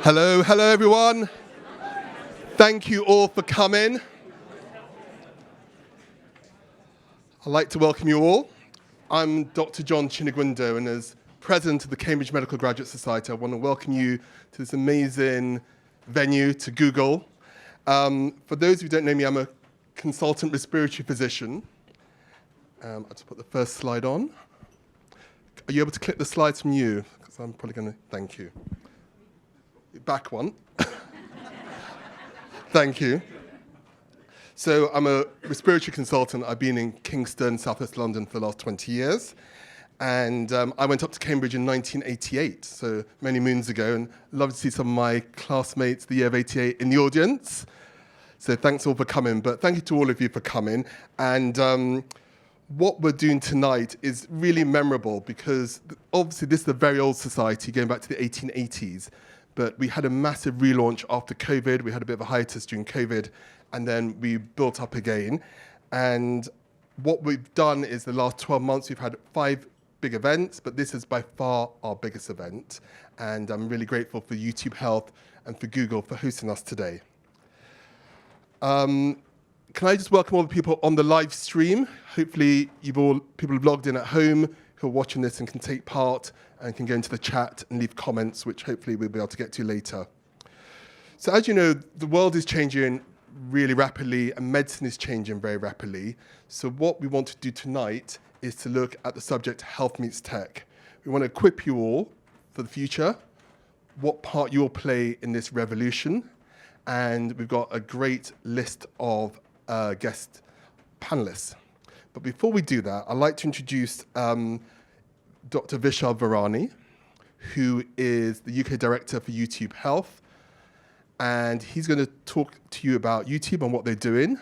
Hello, everyone. Thank you all for coming. I'd like to welcome you all. I'm Dr. John Chinegwundoh, and as President of the Cambridge Medical Graduate Society, I want to welcome you to this amazing venue, to Google. For those who don't know me, I'm a consultant respiratory physician. I'll just put the first slide on. Are you able to click the slides from you? Because I'm probably going to, thank you. Back one. Thank you. So I'm a respiratory consultant. I've been in Kingston, Southwest London for the last 20 years. And I went up to Cambridge in 1988, so many moons ago, and love to see some of my classmates, the year of 88, in the audience. So thanks all for coming, but thank you to all of you for coming. And what we're doing tonight is really memorable because obviously this is a very old society going back to the 1880s. But we had a massive relaunch after COVID. We had a bit of a hiatus during COVID, and then we built up again. And what we've done is the last 12 months, we've had 5 big events, but this is by far our biggest event. And I'm really grateful for YouTube Health and for Google for hosting us today. Can I just welcome all the people on the live stream? Hopefully people have logged in at home who are watching this and can take part and can go into the chat and leave comments, which hopefully we'll be able to get to later. So as you know, the world is changing really rapidly and medicine is changing very rapidly. So what we want to do tonight is to look at the subject health meets tech. We want to equip you all for the future, what part you will play in this revolution, and we've got a great list of guest panelists. But before we do that, I'd like to introduce Dr. Vishal Virani, who is the UK Director for YouTube Health. And he's going to talk to you about YouTube and what they're doing.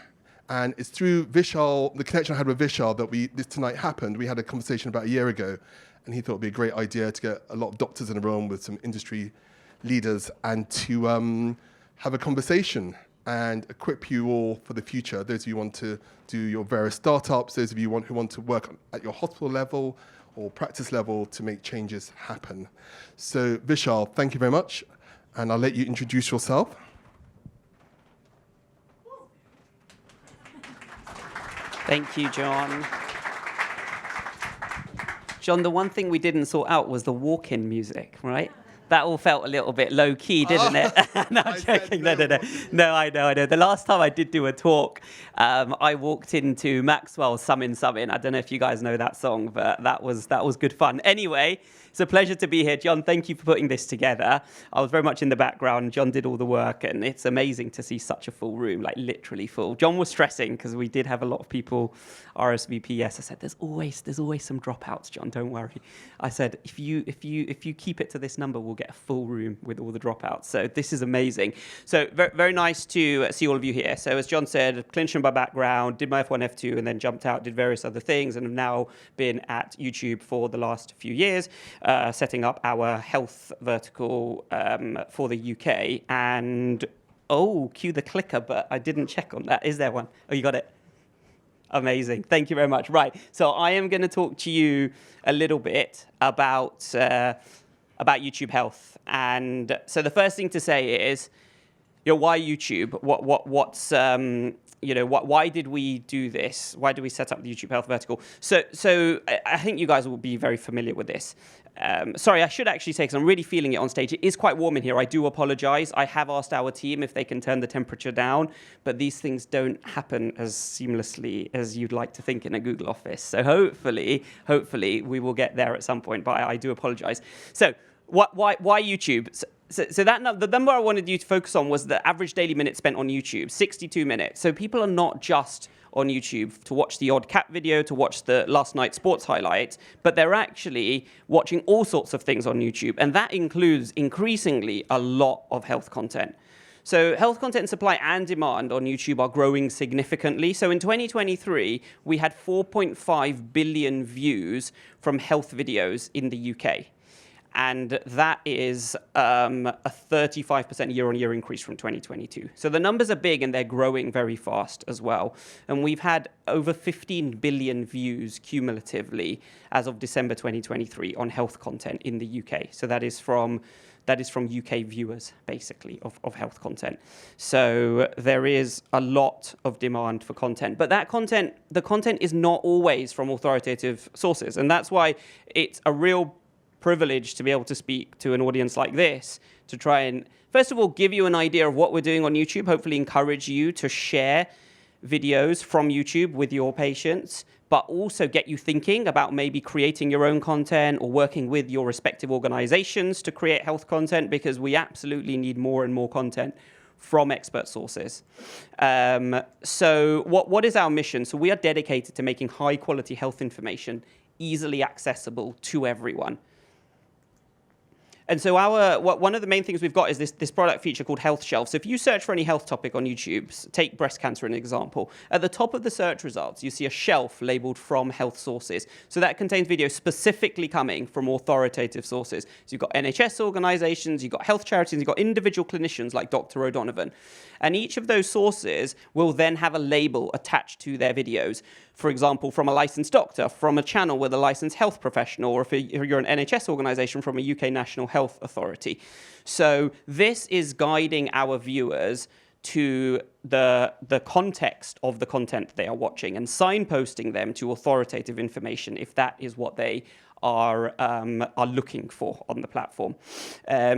And it's through Vishal, the connection I had with Vishal, that this tonight happened. We had a conversation about a year ago, and he thought it'd be a great idea to get a lot of doctors in a room with some industry leaders and to have a conversation and equip you all for the future. Those of you who want to do your various startups, those of you who want to work at your hospital level or practice level to make changes happen. So Vishal, thank you very much. And I'll let you introduce yourself. Thank you, John. John, the one thing we didn't sort out was the walk-in music, right? That all felt a little bit low-key, didn't it? No, I'm joking. No, I know. The last time I did do a talk, I walked into Maxwell's Summin' Summin'. I don't know if you guys know that song, but that was good fun. Anyway, it's a pleasure to be here. John, thank you for putting this together. I was very much in the background. John did all the work, and it's amazing to see such a full room, like literally full. John was stressing because we did have a lot of people RSVP. Yes, I said, there's always some dropouts, John, don't worry. I said, if you keep it to this number, we'll get a full room with all the dropouts. So this is amazing. So very, very nice to see all of you here. So as John said, clinician by background, did my F1, F2, and then jumped out, did various other things, and have now been at YouTube for the last few years, setting up our health vertical for the UK. And, cue the clicker, but I didn't check on that. Is there one? Oh, you got it. Amazing. Thank you very much. Right. So I am going to talk to you a little bit about YouTube Health. And so the first thing to say is, why YouTube? Why did we do this? Why did we set up the YouTube Health vertical? So I think you guys will be very familiar with this. Sorry, I should actually say, because I'm really feeling it on stage, it is quite warm in here. I do apologize. I have asked our team if they can turn the temperature down, but these things don't happen as seamlessly as you'd like to think in a Google office. So hopefully we will get there at some point, but I do apologize. So why YouTube? So the number I wanted you to focus on was the average daily minutes spent on YouTube, 62 minutes. So people are not just on YouTube to watch the odd cat video, to watch the last night's sports highlights, but they're actually watching all sorts of things on YouTube. And that includes increasingly a lot of health content. So health content supply and demand on YouTube are growing significantly. So in 2023, we had 4.5 billion views from health videos in the UK. And that is a 35% year-on-year increase from 2022. So the numbers are big and they're growing very fast as well. And we've had over 15 billion views cumulatively as of December 2023 on health content in the UK. So that is from that is from UK viewers, basically, of health content. So there is a lot of demand for content. But that content, the content is not always from authoritative sources. And that's why it's a real privilege to be able to speak to an audience like this, to try and, first of all, give you an idea of what we're doing on YouTube, hopefully encourage you to share videos from YouTube with your patients, but also get you thinking about maybe creating your own content or working with your respective organizations to create health content, because we absolutely need more and more content from expert sources. So what is our mission? So we are dedicated to making high quality health information easily accessible to everyone. And so one of the main things we've got is this product feature called Health Shelf. So if you search for any health topic on YouTube, take breast cancer as an example, at the top of the search results, you see a shelf labeled from health sources. So that contains videos specifically coming from authoritative sources. So you've got NHS organizations, you've got health charities, you've got individual clinicians like Dr. O'Donovan. And each of those sources will then have a label attached to their videos. For example, from a licensed doctor, from a channel with a licensed health professional, or if you're an NHS organization, from a UK National Health Authority. So this is guiding our viewers to the context of the content they are watching and signposting them to authoritative information if that is what they are looking for on the platform.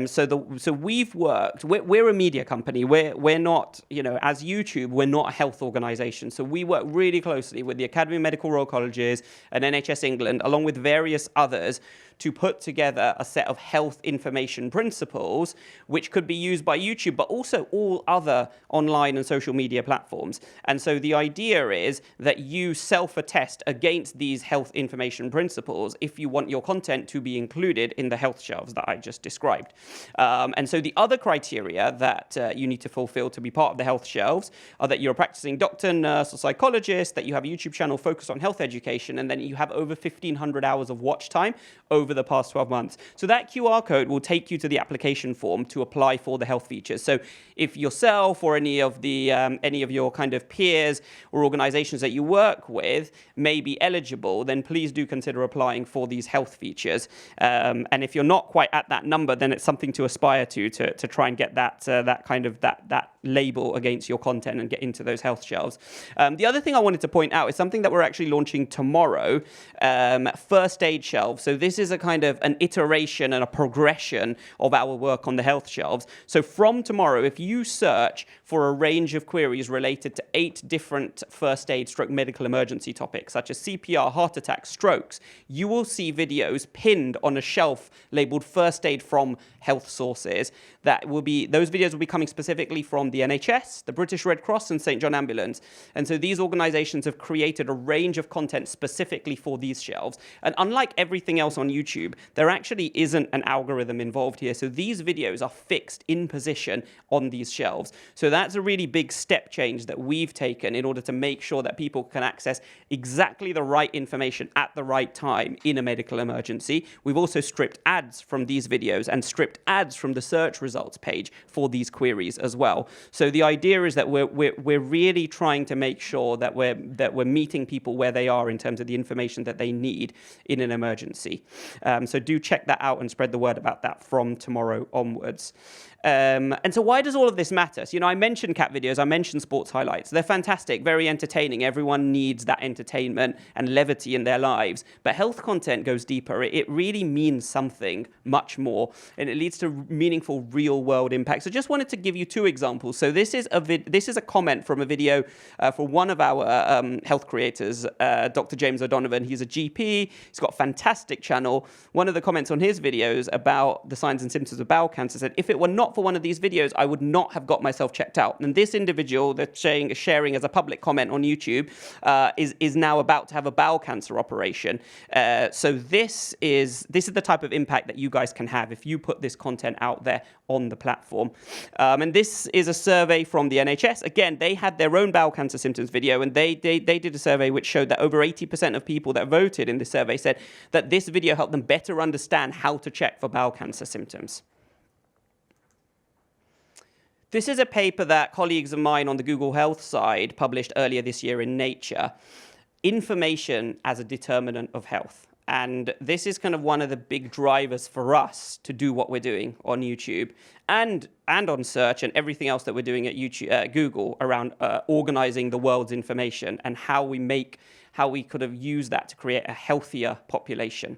So we've worked. We're a media company. We're not, as YouTube, we're not a health organization. So we work really closely with the Academy of Medical Royal Colleges and NHS England, along with various others, to put together a set of health information principles which could be used by YouTube, but also all other online and social media platforms. And so the idea is that you self-attest against these health information principles if you want your content to be included in the health shelves that I just described. And so the other criteria that you need to fulfill to be part of the health shelves are that you're a practicing doctor, nurse, or psychologist, that you have a YouTube channel focused on health education, and then you have over 1,500 hours of watch time over the past 12 months. So that QR code will take you to the application form to apply for the health features. So if yourself or any of your kind of peers or organizations that you work with may be eligible, then please do consider applying for these health features. And if you're not quite at that number, then it's something to aspire to try and get that label against your content and get into those health shelves. The other thing I wanted to point out is something that we're actually launching tomorrow, first aid shelves. So this is a kind of an iteration and a progression of our work on the health shelves. So from tomorrow, if you search for a range of queries related to 8 different first aid stroke medical emergency topics, such as CPR, heart attacks, strokes, you will see videos pinned on a shelf labeled first aid from health sources. Those videos will be coming specifically from the NHS, the British Red Cross, and St. John Ambulance. And so these organizations have created a range of content specifically for these shelves. And unlike everything else on YouTube, there actually isn't an algorithm involved here. So these videos are fixed in position on these shelves. So that's a really big step change that we've taken in order to make sure that people can access exactly the right information at the right time in a medical emergency. We've also stripped ads from these videos and stripped ads from the search results page for these queries as well. So the idea is that we're really trying to make sure that we're meeting people where they are in terms of the information that they need in an emergency. So do check that out and spread the word about that from tomorrow onwards. And so why does all of this matter? So, I mentioned cat videos, I mentioned sports highlights. They're fantastic, very entertaining. Everyone needs that entertainment and levity in their lives. But health content goes deeper. It really means something much more, and it leads to meaningful real-world impact. So just wanted to give you 2 examples. So this is a comment from a video for one of our health creators, Dr. James O'Donovan. He's a GP. He's got a fantastic channel. One of the comments on his videos about the signs and symptoms of bowel cancer said, if it were not for one of these videos, I would not have got myself checked out. And this individual that's sharing as a public comment on YouTube is now about to have a bowel cancer operation. So this is the type of impact that you guys can have if you put this content out there on the platform. And this is a survey from the NHS. Again, they had their own bowel cancer symptoms video, and they did a survey which showed that over 80% of people that voted in this survey said that this video helped them better understand how to check for bowel cancer symptoms. This is a paper that colleagues of mine on the Google Health side published earlier this year in Nature, Information as a Determinant of Health. And this is kind of one of the big drivers for us to do what we're doing on YouTube and on search and everything else that we're doing at YouTube, Google around organizing the world's information and how we could have used that to create a healthier population.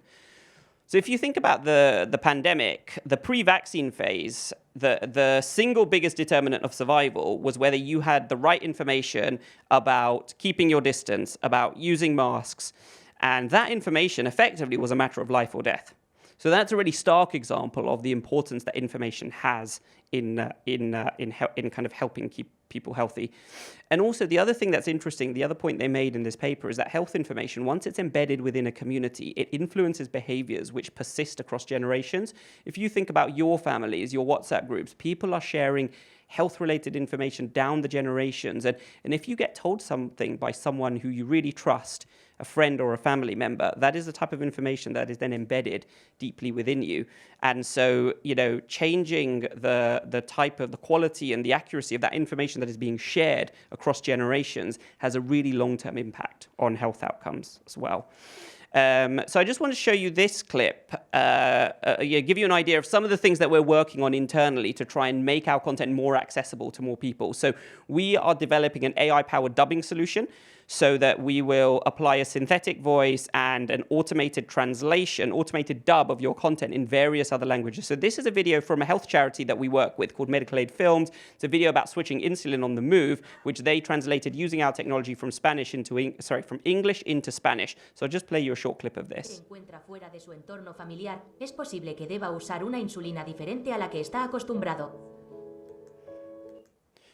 So if you think about the pandemic, the pre-vaccine phase, the single biggest determinant of survival was whether you had the right information about keeping your distance, about using masks, and that information effectively was a matter of life or death. So that's a really stark example of the importance that information has in kind of helping keep people healthy. And also the other thing that's interesting, the other point they made in this paper is that health information, once it's embedded within a community, it influences behaviors which persist across generations. If you think about your families, your WhatsApp groups, people are sharing health-related information down the generations. And if you get told something by someone who you really trust, a friend or a family member, that is the type of information that is then embedded deeply within you. And so, changing the type of the quality and the accuracy of that information that is being shared across generations has a really long-term impact on health outcomes as well. So I just want to show you this clip, give you an idea of some of the things that we're working on internally to try and make our content more accessible to more people. So we are developing an AI-powered dubbing solution so that we will apply a synthetic voice and an automated translation, automated dub of your content in various other languages. So this is a video from a health charity that we work with called Medical Aid Films. It's a video about switching insulin on the move, which they translated using our technology from from English into Spanish. So I'll just play you a short clip of this. Encuentra fuera de su entorno familiar, es posible que deba usar una insulina diferente a la que está acostumbrado.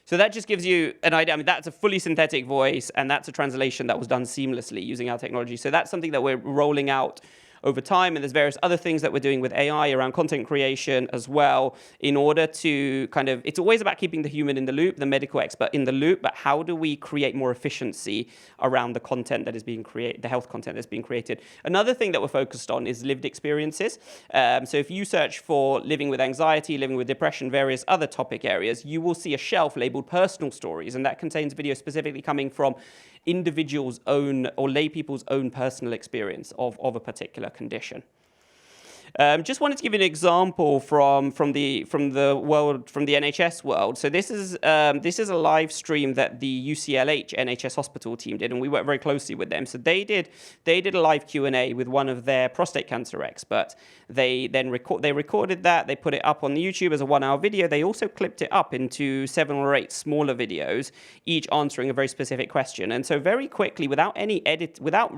So that just gives you an idea. I mean, that's a fully synthetic voice, and that's a translation that was done seamlessly using our technology. So that's something that we're rolling out over time, and there's various other things that we're doing with AI around content creation as well, in order to it's always about keeping the human in the loop, the medical expert in the loop, but how do we create more efficiency around the content that is being created, the health content that's being created. Another thing that we're focused on is lived experiences. So if you search for living with anxiety, living with depression, various other topic areas, you will see a shelf labeled personal stories, and that contains videos specifically coming from individuals' own or lay people's own personal experience of a particular condition. Just wanted to give you an example from the NHS world. So this is a live stream that the UCLH NHS hospital team did, and we worked very closely with them. So they did a live Q&A with one of their prostate cancer experts. They recorded that, they put it up on the YouTube as a 1-hour video. They also clipped it up into 7 or 8 smaller videos, each answering a very specific question. And so very quickly, without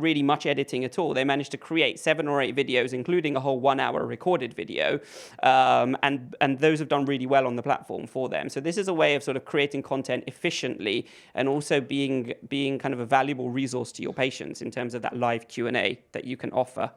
really much editing at all, they managed to create 7 or 8 videos, including a whole 1-hour recorded video, and those have done really well on the platform for them. So this is a way of sort of creating content efficiently and also being kind of a valuable resource to your patients in terms of that live Q&A that you can offer.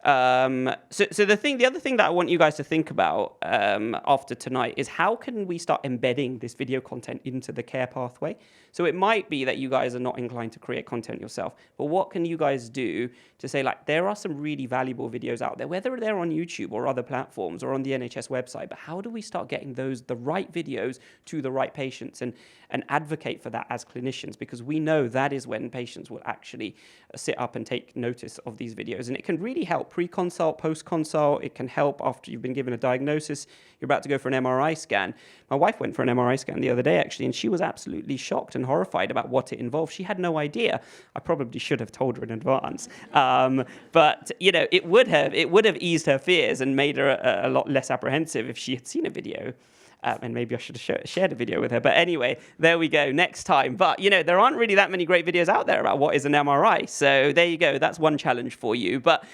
So the other thing that I want you guys to think about after tonight is how can we start embedding this video content into the care pathway? So it might be that you guys are not inclined to create content yourself, but what can you guys do to say, like, there are some really valuable videos out there, whether they're on YouTube or other platforms or on the NHS website, but how do we start getting the right videos to the right patients and advocate for that as clinicians? Because we know that is when patients will actually sit up and take notice of these videos. And it can really help pre-consult, post-consult. It can help after you've been given a diagnosis, you're about to go for an MRI scan. My wife went for an MRI scan the other day, actually, and she was absolutely shocked and horrified about what it involved. She had no idea. I probably should have told her in advance. But, it would have eased her fears and made her a lot less apprehensive if she had seen a video. And maybe I should have shared a video with her. But anyway, there we go, next time. But, there aren't really that many great videos out there about what is an MRI. So there you go. That's one challenge for you. But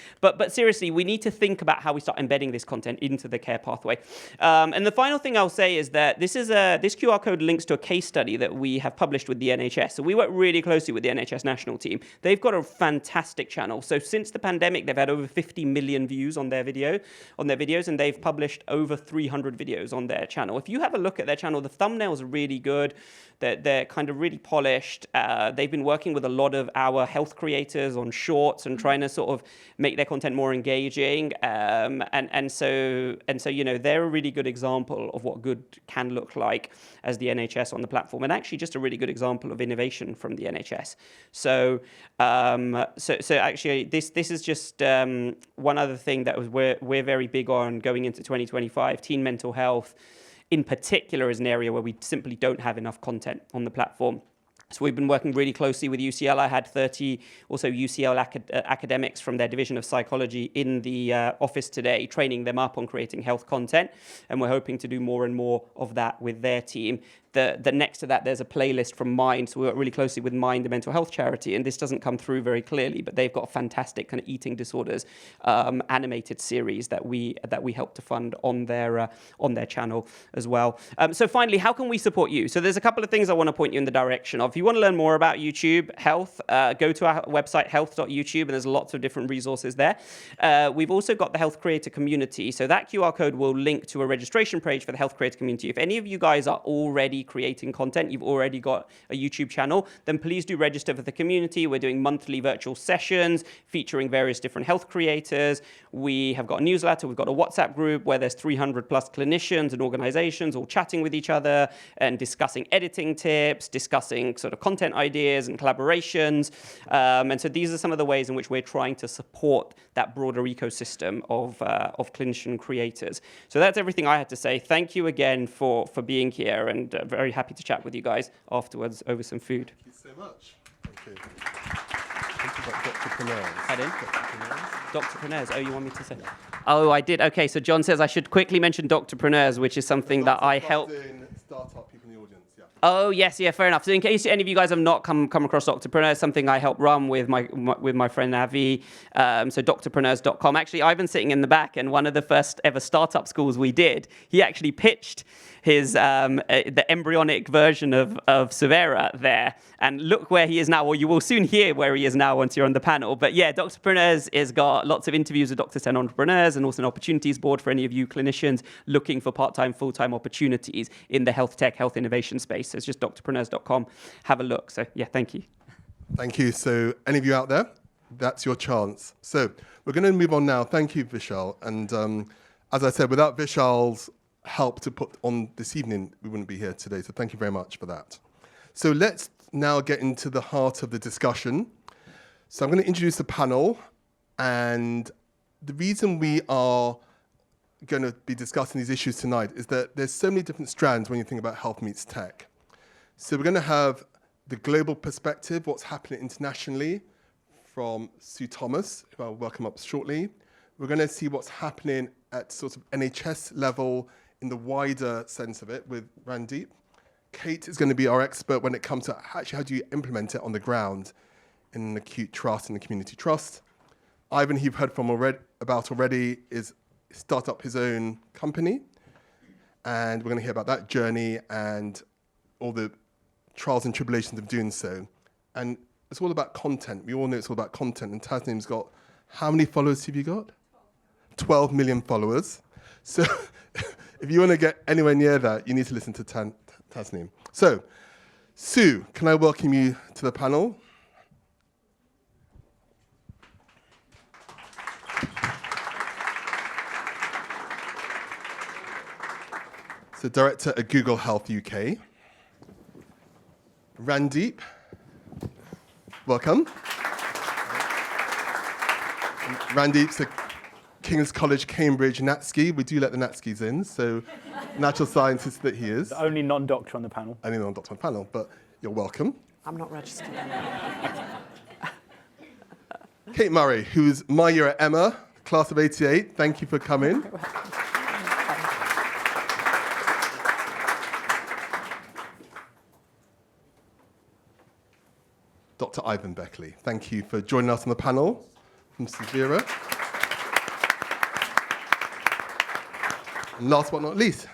seriously, we need to think about how we start embedding this content into the care pathway. And the final thing I'll say is that this QR code links to a case study that we have published with the NHS. So we work really closely with the NHS national team. They've got a fantastic channel. So since the pandemic, they've had over 50 million views on their videos, and they've published over 300 videos on their channel. channel. If you have a look at their channel, the thumbnails are really good. They're kind of really polished. They've been working with a lot of our health creators on shorts and trying to sort of make their content more engaging. And so they're a really good example of what good can look like as the NHS on the platform, and actually just a really good example of innovation from the NHS. So actually, this is just one other thing that we're very big on going into 2025. Teen mental health, in particular, is an area where we simply don't have enough content on the platform. So we've been working really closely with UCL. I had 30 also UCL academics from their division of psychology in the office today, training them up on creating health content. And we're hoping to do more and more of that with their team. The next to that, there's a playlist from Mind. So we work really closely with Mind, a mental health charity. And this doesn't come through very clearly, but they've got a fantastic kind of eating disorders animated series that we help to fund on their channel as well. So finally, how can we support you? So there's a couple of things I want to point you in the direction of. If you want to learn more about YouTube health, go to our website, health.youtube, and there's lots of different resources there. We've also got the Health Creator Community. So that QR code will link to a registration page for the Health Creator Community. If any of you guys are already creating content, you've already got a YouTube channel, then please do register for the community. We're doing monthly virtual sessions featuring various different health creators. We have got a newsletter. We've got a WhatsApp group where there's 300 plus clinicians and organizations all chatting with each other and discussing editing tips, discussing sort of content ideas and collaborations. And so these are some of the ways in which we're trying to support that broader ecosystem of clinician creators. So that's everything I had to say. Thank you again for being here, and very happy to chat with you guys afterwards over some food. Thank you so much. Thank you. Think about Doctorpreneurs. Pardon? Doctorpreneurs. Oh, you want me to say? Oh, I did. Okay, so John says I should quickly mention Doctorpreneurs, which is something that I help. Startup people in the audience, yeah. Oh, yes, yeah, fair enough. So in case any of you guys have not come across Doctorpreneurs, something I help run with my friend Avi, so doctorpreneurs.com. Actually, Ivan's sitting in the back, and one of the first ever startup schools we did, he actually pitched his the embryonic version of Suvera there, and look where he is now. Well, you will soon hear where he is now once you're on the panel. But yeah, Doctorpreneurs has got lots of interviews with Dr. Sen entrepreneurs, and also an opportunities board for any of you clinicians looking for part-time, full-time opportunities in the health tech, health innovation space. So it's just doctorpreneurs.com. Have a look. So yeah, thank you. Thank you. So any of you out there, that's your chance. So we're going to move on now. Thank you, Vishal. And as I said, without Vishal's help to put on this evening, we wouldn't be here today. So thank you very much for that. So let's now get into the heart of the discussion. So I'm going to introduce the panel. And the reason we are going to be discussing these issues tonight is that there's so many different strands when you think about health meets tech. So we're going to have the global perspective, what's happening internationally, from Sue Thomas, who I'll welcome up shortly. We're going to see what's happening at sort of NHS level in the wider sense of it with Randeep. Kate is going to be our expert when it comes to actually how do you implement it on the ground in an acute trust and the community trust. Ivan, who you've heard from already, is start up his own company. And we're going to hear about that journey and all the trials and tribulations of doing so. And it's all about content. We all know it's all about content. And Tasneem's got, how many followers have you got? 12 million followers. So if you want to get anywhere near that, you need to listen to Tasneem. So, Sue, can I welcome you to the panel? So, Director at Google Health UK. Randeep, welcome. Randeep's a King's College, Cambridge, Natski. We do let the Natskis in, so natural scientist that he is. The only non-doctor on the panel. Only non-doctor on the panel, but you're welcome. I'm not registered. Kate Murray, who's my year at Emma, class of 88. Thank you for coming. Dr. Ivan Beckley, thank you for joining us on the panel from Suvera. And last but not least,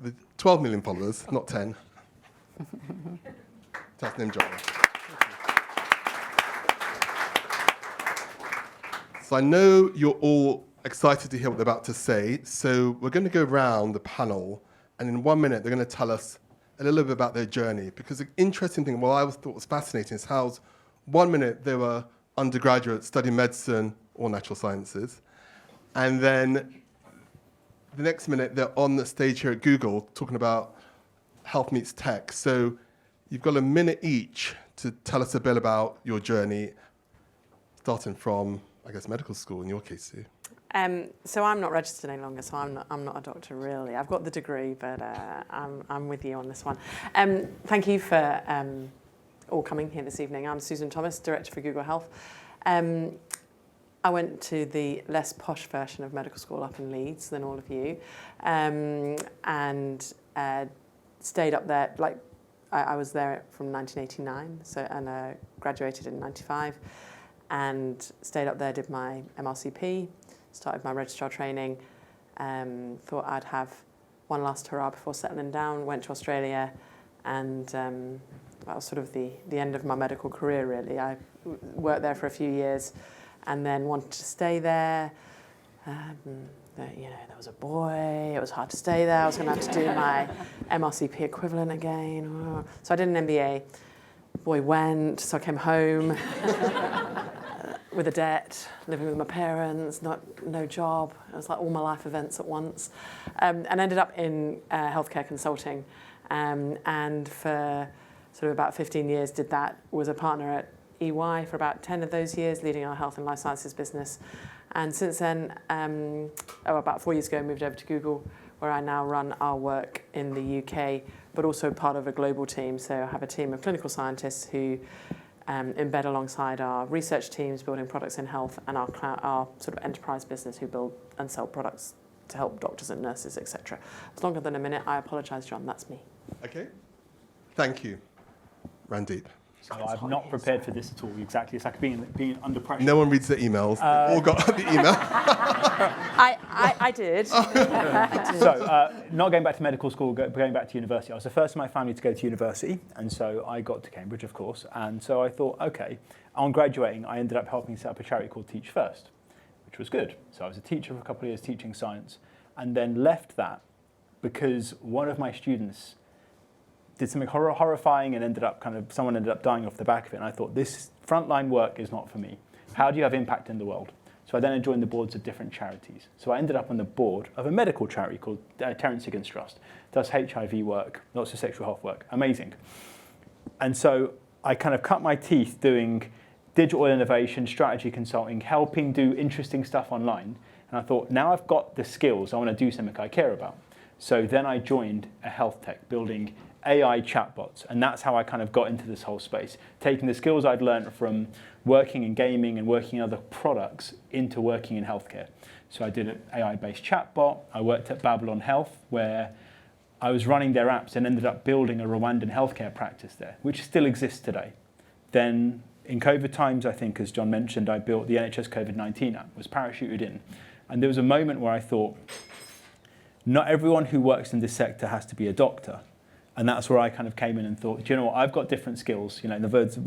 with 12 million followers, not 10. Tasneem Jara. So I know you're all excited to hear what they're about to say, so we're going to go around the panel And in 1 minute, they're going to tell us a little bit about their journey. Because the interesting thing, what I always thought was fascinating, is how 1 minute they were undergraduates studying medicine or natural sciences. And then the next minute, they're on the stage here at Google talking about health meets tech. So you've got a minute each to tell us a bit about your journey, starting from, I guess, medical school in your case, Sue. So I'm not registered any longer, so I'm not a doctor really. I've got the degree, but I'm with you on this one. Thank you for all coming here this evening. I'm Susan Thomas, Director for Google Health. I went to the less posh version of medical school up in Leeds than all of you, and stayed up there. Like I was there from 1989, and graduated in '95, and stayed up there. Did my MRCP, started my registrar training. Thought I'd have one last hurrah before settling down. Went to Australia, and that was sort of the end of my medical career. Really, I worked there for a few years. And then wanted to stay there. There was a boy. It was hard to stay there. I was going to have to do my MRCP equivalent again. So I did an MBA. Boy went. So I came home with a debt, living with my parents, no job. It was like all my life events at once, and ended up in healthcare consulting. And for sort of about 15 years, did that. Was a partner at EY for about 10 of those years, leading our health and life sciences business. And since then, about 4 years ago, I moved over to Google, where I now run our work in the UK, but also part of a global team. So I have a team of clinical scientists who embed alongside our research teams, building products in health, and our sort of enterprise business who build and sell products to help doctors and nurses, etc. It's longer than a minute. I apologise, John. That's me. Okay. Thank you. Randeep. So I'm not prepared for this at all, exactly. It's like being under pressure. No one reads the emails. All got the email. I did. So not going back to medical school, going back to university. I was the first in my family to go to university, and so I got to Cambridge, of course. And so I thought, okay, on graduating, I ended up helping set up a charity called Teach First, which was good. So I was a teacher for a couple of years teaching science, and then left that because one of my students did something horrifying and someone ended up dying off the back of it. And I thought, this frontline work is not for me. How do you have impact in the world? So I then joined the boards of different charities. So I ended up on the board of a medical charity called Terence Higgins Trust. Does HIV work, lots of sexual health work, amazing. And so I kind of cut my teeth doing digital innovation, strategy consulting, helping do interesting stuff online. And I thought, now I've got the skills, I want to do something I care about. So then I joined a health tech, building AI chatbots, and that's how I kind of got into this whole space, taking the skills I'd learned from working in gaming and working in other products into working in healthcare. So I did an AI-based chatbot. I worked at Babylon Health, where I was running their apps and ended up building a Rwandan healthcare practice there, which still exists today. Then in COVID times, I think, as John mentioned, I built the NHS COVID-19 app, was parachuted in. And there was a moment where I thought, not everyone who works in this sector has to be a doctor. And that's where I kind of came in and thought, do you know what, I've got different skills. In the words of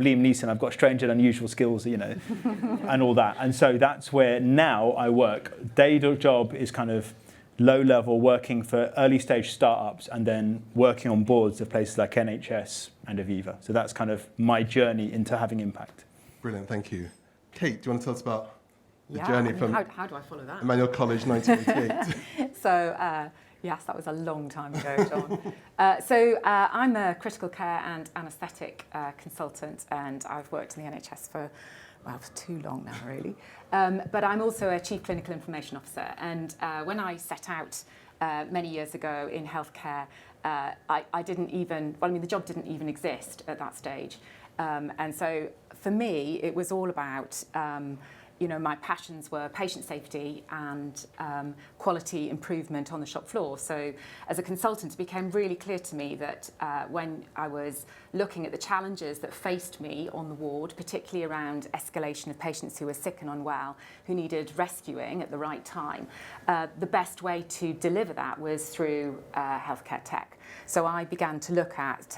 Liam Neeson, I've got strange and unusual skills, and all that. And so that's where now I work. Day job is kind of low level, working for early stage startups and then working on boards of places like NHS and Aviva. So that's kind of my journey into having impact. Brilliant, thank you. Kate, do you want to tell us about the journey from how do I follow that? Emmanuel College, 1988? So, yes, that was a long time ago, John. So I'm a critical care and anaesthetic consultant, and I've worked in the NHS for too long now, really. But I'm also a Chief Clinical Information Officer, and when I set out many years ago in healthcare, I didn't even, the job didn't even exist at that stage. And so for me, it was all about my passions were patient safety and quality improvement on the shop floor. So as a consultant, it became really clear to me that when I was looking at the challenges that faced me on the ward, particularly around escalation of patients who were sick and unwell, who needed rescuing at the right time, the best way to deliver that was through healthcare tech. So I began to look at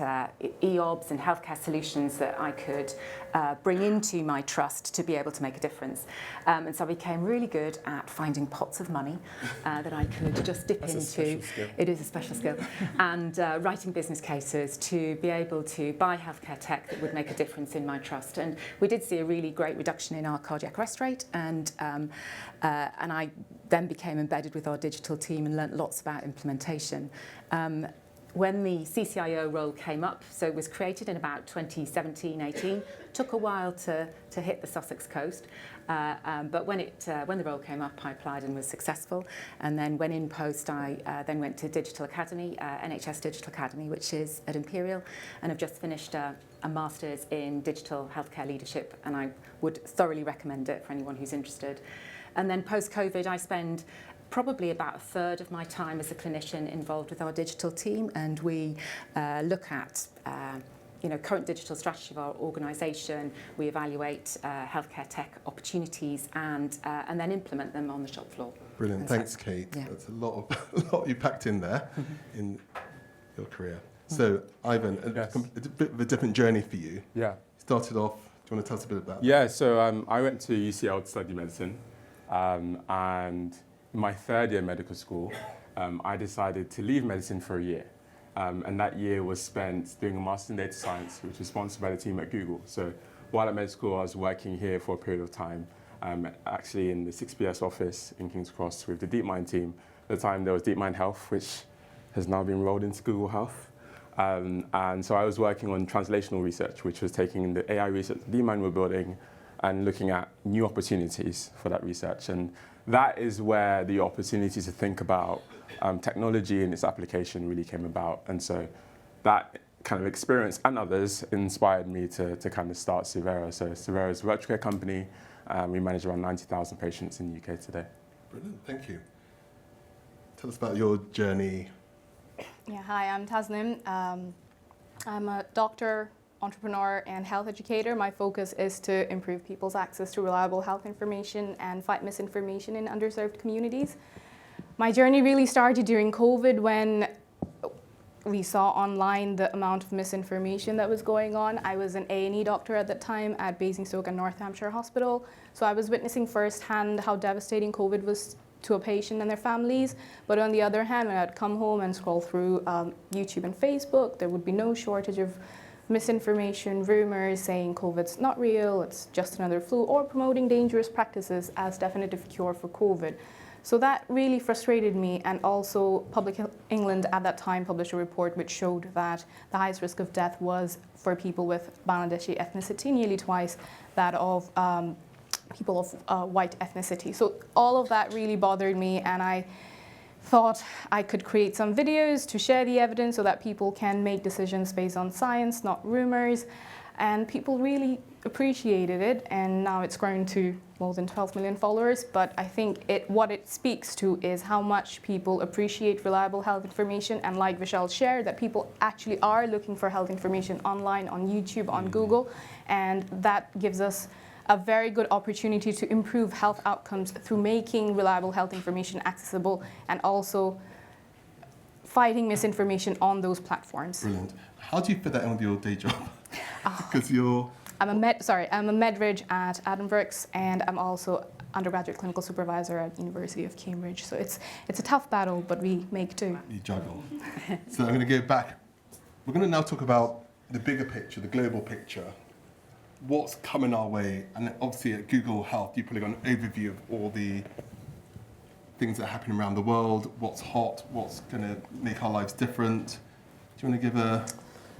EOBs and healthcare solutions that I could bring into my trust to be able to make a difference. And so I became really good at finding pots of money that I could just dip into. It is a special skill. And writing business cases to be able to buy healthcare tech that would make a difference in my trust. And we did see a really great reduction in our cardiac arrest rate, and I then became embedded with our digital team and learnt lots about implementation. When the CCIO role came up, so it was created in about 2017-18, took a while to hit the Sussex coast, but when the role came up, I applied and was successful. And then when in post, I then went to Digital Academy, NHS Digital Academy, which is at Imperial, and I've just finished a master's in digital healthcare leadership, and I would thoroughly recommend it for anyone who's interested. And then post-COVID, I spend probably about a third of my time as a clinician involved with our digital team, and we look at current digital strategy of our organisation. We evaluate healthcare tech opportunities and then implement them on the shop floor. Brilliant, thanks, Kate. Yeah. That's a lot you packed in there in your career. So, Ivan, a bit of a different journey for you. Yeah. Started off. Do you want to tell us a bit about that? Yeah. So I went to UCL to study medicine, and in my third year of medical school, I decided to leave medicine for a year. And that year was spent doing a master's in data science, which was sponsored by the team at Google. So while at med school, I was working here for a period of time, actually in the 6PS office in King's Cross with the DeepMind team. At the time, there was DeepMind Health, which has now been rolled into Google Health. And so I was working on translational research, which was taking the AI research DeepMind were building and looking at new opportunities for that research. And that is where the opportunity to think about technology and its application really came about. And so that kind of experience and others inspired me to kind of start Suvera. So Suvera is a virtual care company. We manage around 90,000 patients in the UK today. Brilliant, thank you. Tell us about your journey. Yeah, hi, I'm Tasnim. I'm a doctor, entrepreneur, and health educator. My focus is to improve people's access to reliable health information and fight misinformation in underserved communities. My journey really started during COVID when we saw online the amount of misinformation that was going on. I was an A&E doctor at that time at Basingstoke and North Hampshire Hospital, so I was witnessing firsthand how devastating COVID was to a patient and their families. But on the other hand, when I'd come home and scroll through YouTube and Facebook, there would be no shortage of misinformation, rumors saying COVID's not real, it's just another flu, or promoting dangerous practices as definitive cure for COVID. So that really frustrated me, and also Public England at that time published a report which showed that the highest risk of death was for people with Bangladeshi ethnicity, nearly twice that of people of white ethnicity. So all of that really bothered me, and I thought I could create some videos to share the evidence so that people can make decisions based on science, not rumors. And people really appreciated it, and now it's grown to more than 12 million followers. But I think what it speaks to is how much people appreciate reliable health information, and like Vishal shared, that people actually are looking for health information online, on YouTube, on Google, and that gives us a very good opportunity to improve health outcomes through making reliable health information accessible and also fighting misinformation on those platforms. Brilliant. How do you fit that in with your day job? Because I'm a MedReg at Addenbrooke's, and I'm also undergraduate clinical supervisor at University of Cambridge. So it's a tough battle, but we make do. You juggle. So I'm going to go back. We're going to now talk about the bigger picture, the global picture. What's coming our way? And obviously at Google Health, you probably got an overview of all the things that are happening around the world, what's hot, what's going to make our lives different. Do you want to give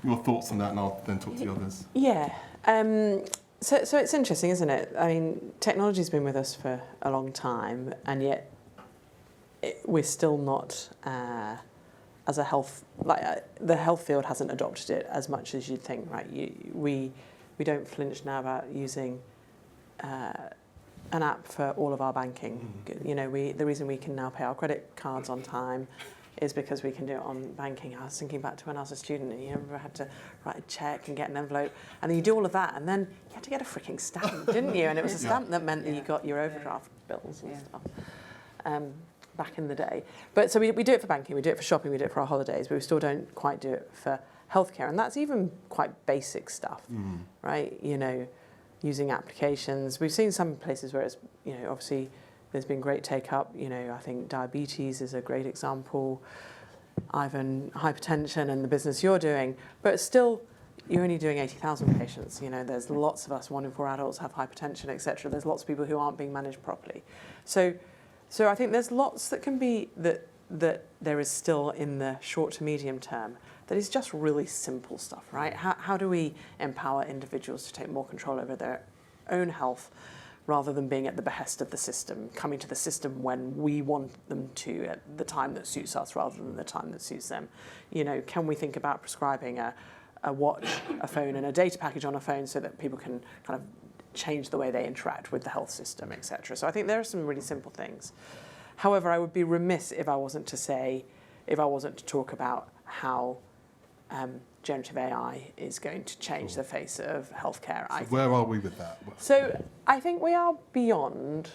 your thoughts on that, and I'll then talk to the others? Yeah. So it's interesting, isn't it? I mean, technology's been with us for a long time, and yet we're still not, as a health, the health field hasn't adopted it as much as you'd think, right? We don't flinch now about using an app for all of our banking. You know, the reason we can now pay our credit cards on time is because we can do it on banking. I was thinking back to when I was a student, and you ever had to write a check and get an envelope, and then you do all of that, and then you had to get a freaking stamp, didn't you? And it was a stamp that meant that you got your overdraft bills and stuff back in the day. But so we do it for banking, we do it for shopping, we do it for our holidays, but we still don't quite do it for healthcare, and that's even quite basic stuff, right? You know, using applications. We've seen some places where it's, obviously there's been great take-up. I think diabetes is a great example. Ivan, hypertension and the business you're doing, but still, you're only doing 80,000 patients. There's lots of us, 1 in 4 adults have hypertension, etc. There's lots of people who aren't being managed properly. So I think there's lots that can be that there is still in the short to medium term that is just really simple stuff, right? How do we empower individuals to take more control over their own health rather than being at the behest of the system, coming to the system when we want them to at the time that suits us rather than the time that suits them? Can we think about prescribing a watch, a phone, and a data package on a phone so that people can kind of change the way they interact with the health system, etc. So I think there are some really simple things. However, I would be remiss if I wasn't to talk about how generative AI is going to change the face of healthcare. So where are we with that? So I think we are beyond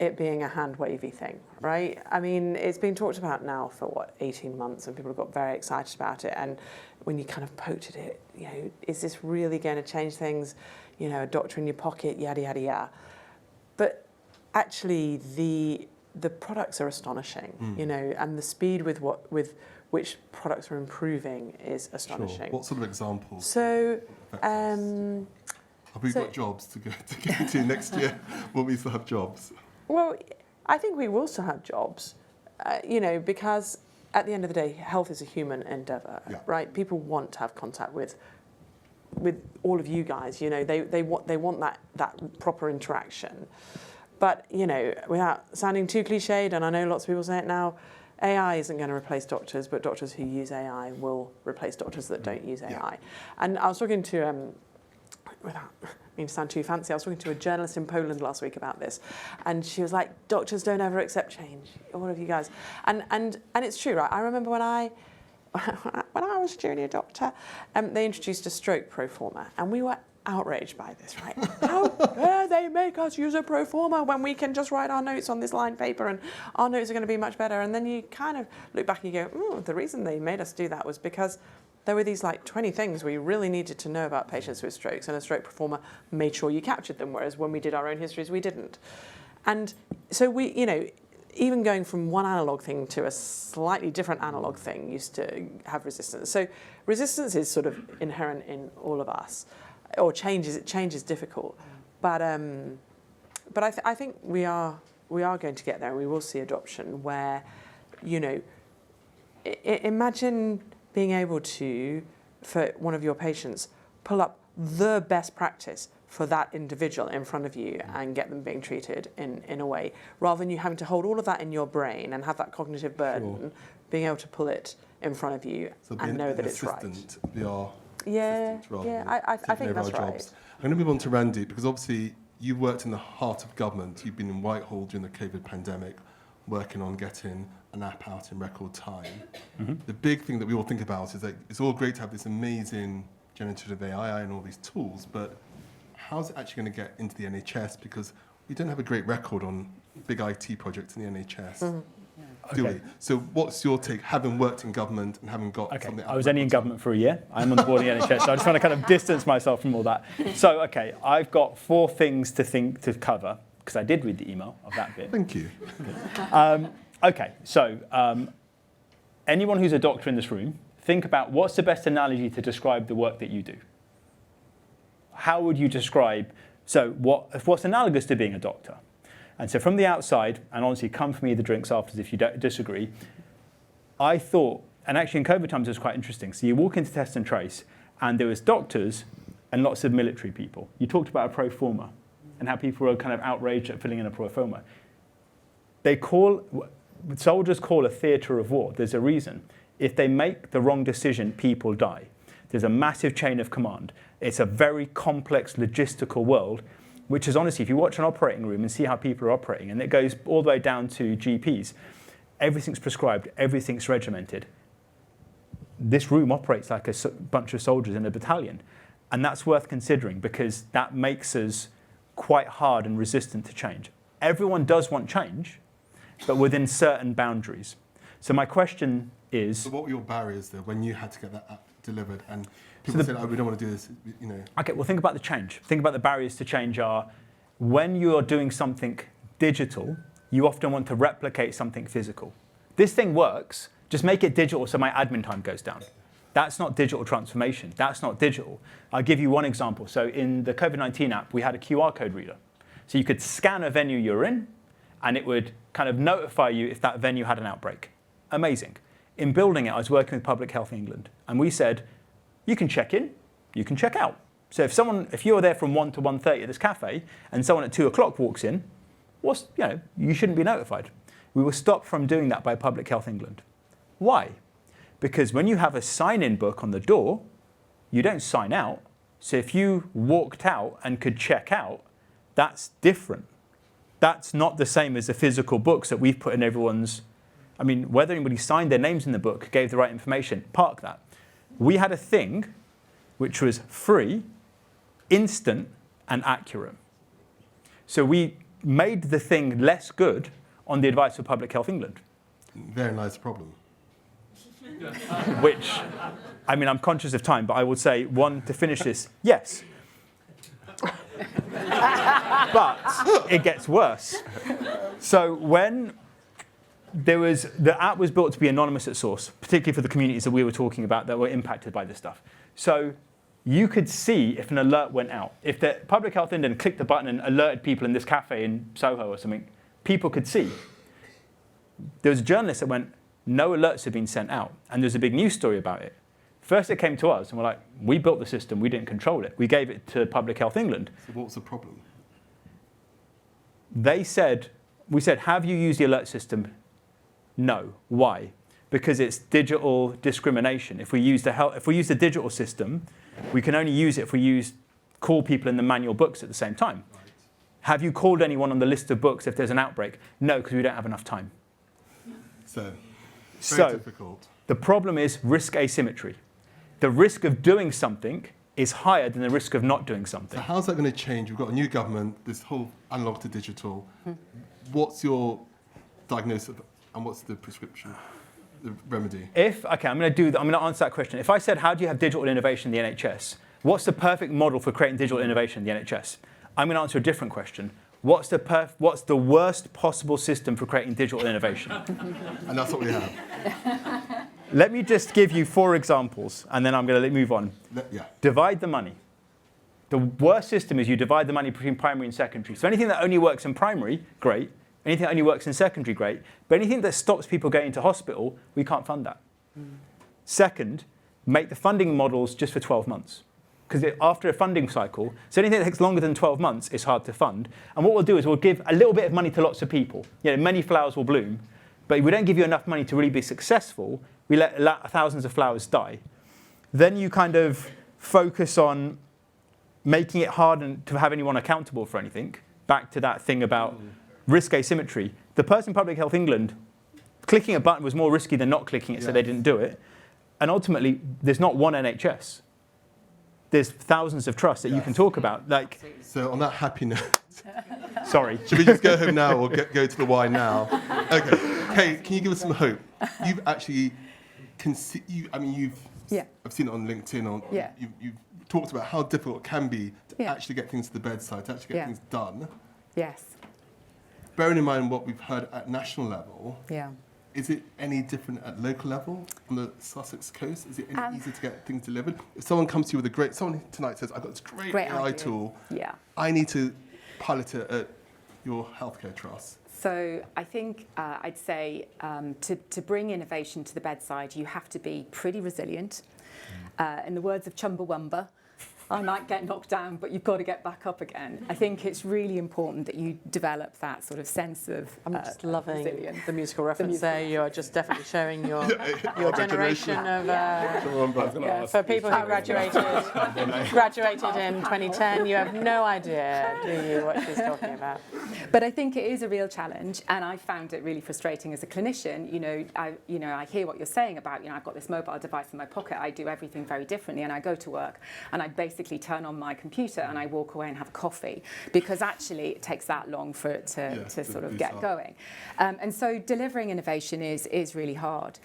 it being a hand-wavy thing, right? I mean, it's been talked about now for, 18 months, and people have got very excited about it. And when you kind of poked at it, is this really going to change things? A doctor in your pocket, yada, yada, yada. But actually, the products are astonishing, and the speed with which products are improving is astonishing. Sure. What sort of examples? So, have we got jobs to go to next year? Will we still have jobs? Well, I think we will still have jobs, because at the end of the day, health is a human endeavour, right? People want to have contact with all of you guys. They want that proper interaction. But without sounding too cliched, and I know lots of people say it now, AI isn't going to replace doctors, but doctors who use AI will replace doctors that don't use AI. And I was talking to, without meaning to sound too fancy, I was talking to a journalist in Poland last week about this, and she was like, "Doctors don't ever accept change, all of you guys," and it's true, right? I remember when I was a junior doctor, they introduced a stroke pro forma, and we were outraged by this, right? How dare they make us use a pro forma when we can just write our notes on this lined paper and our notes are going to be much better? And then you kind of look back and you go, the reason they made us do that was because there were these 20 things we really needed to know about patients with strokes, and a stroke pro forma made sure you captured them, whereas when we did our own histories, we didn't. And so we, even going from one analog thing to a slightly different analog thing used to have resistance. So resistance is sort of inherent in all of us. Or change is difficult, but I think we are going to get there, and we will see adoption where, imagine being able to, for one of your patients, pull up the best practice for that individual in front of you and get them being treated in a way, rather than you having to hold all of that in your brain and have that cognitive burden, being able to pull it in front of you and know that it's right. I think that's right. I'm going to move on to Randeep, because obviously you worked in the heart of government. You've been in Whitehall during the COVID pandemic, working on getting an app out in record time. Mm-hmm. The big thing that we all think about is that it's all great to have this amazing generative AI and all these tools, but how's it actually going to get into the NHS? Because we don't have a great record on big IT projects in the NHS. Mm-hmm. Do we? So what's your take, having worked in government and having got something? I was only in government for a year. I'm on the board of the NHS, so I just want to kind of distance myself from all that. So, I've got 4 things to cover, because I did read the email of that bit. Thank you. Anyone who's a doctor in this room, think about what's the best analogy to describe the work that you do. How would you describe, what's analogous to being a doctor? And so from the outside, and honestly, come for me the drinks afterwards if you don't disagree, I thought, and actually in COVID times it was quite interesting. So you walk into Test and Trace, and there was doctors and lots of military people. You talked about a pro forma and how people were kind of outraged at filling in a pro forma. Soldiers call a theatre of war. There's a reason. If they make the wrong decision, people die. There's a massive chain of command. It's a very complex logistical world, which is honestly, if you watch an operating room and see how people are operating, and it goes all the way down to GPs, everything's prescribed, everything's regimented. This room operates like a bunch of soldiers in a battalion. And that's worth considering, because that makes us quite hard and resistant to change. Everyone does want change, but within certain boundaries. So my question is... So what were your barriers there when you had to get that app delivered, and people say, "Oh, we don't want to do this." You know. Okay, well, think about the change. Think about the barriers to change are when you are doing something digital, you often want to replicate something physical. This thing works, just make it digital so my admin time goes down. That's not digital transformation. That's not digital. I'll give you one example. So in the COVID-19 app, we had a QR code reader. So you could scan a venue you're in, and it would kind of notify you if that venue had an outbreak. Amazing. In building it, I was working with Public Health England, and we said, you can check in, you can check out. So if you're there from 1 to 1:30 at this cafe, and someone at 2 o'clock walks in, you shouldn't be notified. We were stopped from doing that by Public Health England. Why? Because when you have a sign-in book on the door, you don't sign out. So if you walked out and could check out, that's different. That's not the same as the physical books that we've put in everyone's. I mean, whether anybody signed their names in the book, gave the right information, park that. We had a thing which was free, instant, and accurate. So we made the thing less good on the advice of Public Health England. Very nice problem. Which, I mean, I'm conscious of time, but I would say, one, to finish this, yes. But it gets worse. So when the app was built to be anonymous at source, particularly for the communities that we were talking about that were impacted by this stuff. So you could see if an alert went out. If the Public Health England clicked the button and alerted people in this cafe in Soho or something, people could see. There was a journalist that went, no alerts have been sent out. And there's a big news story about it. First it came to us, and we're like, we built the system, we didn't control it. We gave it to Public Health England. So what was the problem? We said, have you used the alert system? No. Why? Because it's digital discrimination. If we use the digital system, we can only use it if we call people in the manual books at the same time. Right. Have you called anyone on the list of books if there's an outbreak? No, because we don't have enough time. So very difficult. The problem is risk asymmetry. The risk of doing something is higher than the risk of not doing something. So how's that going to change? We've got a new government, this whole analog to digital. What's your diagnosis and what's the prescription, the remedy? I'm going to answer that question. If I said, how do you have digital innovation in the NHS? What's the perfect model for creating digital innovation in the NHS? I'm going to answer a different question. What's the worst possible system for creating digital innovation? And that's what we have. Let me just give you 4 examples, and then I'm going to move on. Yeah. Divide the money. The worst system is you divide the money between primary and secondary. So anything that only works in primary, great. Anything that only works in secondary, great. But anything that stops people going to hospital, we can't fund that. Second, make the funding models just for 12 months. Because after a funding cycle, so anything that takes longer than 12 months is hard to fund. And what we'll do is we'll give a little bit of money to lots of people. Many flowers will bloom. But if we don't give you enough money to really be successful, we let thousands of flowers die. Then you kind of focus on making it hard to have anyone accountable for anything. Back to that thing about risk asymmetry. The person in Public Health England, clicking a button was more risky than not clicking it, so they didn't do it. And ultimately, there's not one NHS. There's thousands of trusts that you can talk about. So on that happy note, sorry. Should we just go home now or go to the wine now? Okay. Kate, can you give us some hope? You've actually, I've seen it on LinkedIn. You've talked about how difficult it can be to actually get things to the bedside, to actually get things done. Yes. Bearing in mind what we've heard at national level, Yeah. is it any different at local level on the Sussex coast? Is it any easier to get things delivered? If someone comes to you with someone tonight says, I've got this great AI idea. tool, Yeah. I need to pilot it at your healthcare trust. So I think I'd say to bring innovation to the bedside, you have to be pretty resilient. In the words of Chumbawamba, I might get knocked down, but you've got to get back up again. I think it's really important that you develop that sort of sense of I'm just loving resilience. the musical reference there. You're just definitely showing your generation of for people who graduated in 2010. You have no idea, do you, what she's talking about? But I think it is a real challenge, and I found it really frustrating as a clinician. I hear what you're saying about, I've got this mobile device in my pocket. I do everything very differently, and I go to work, and I basically turn on my computer and I walk away and have a coffee, because actually it takes that long for it to sort of get going. And so delivering innovation is really hard.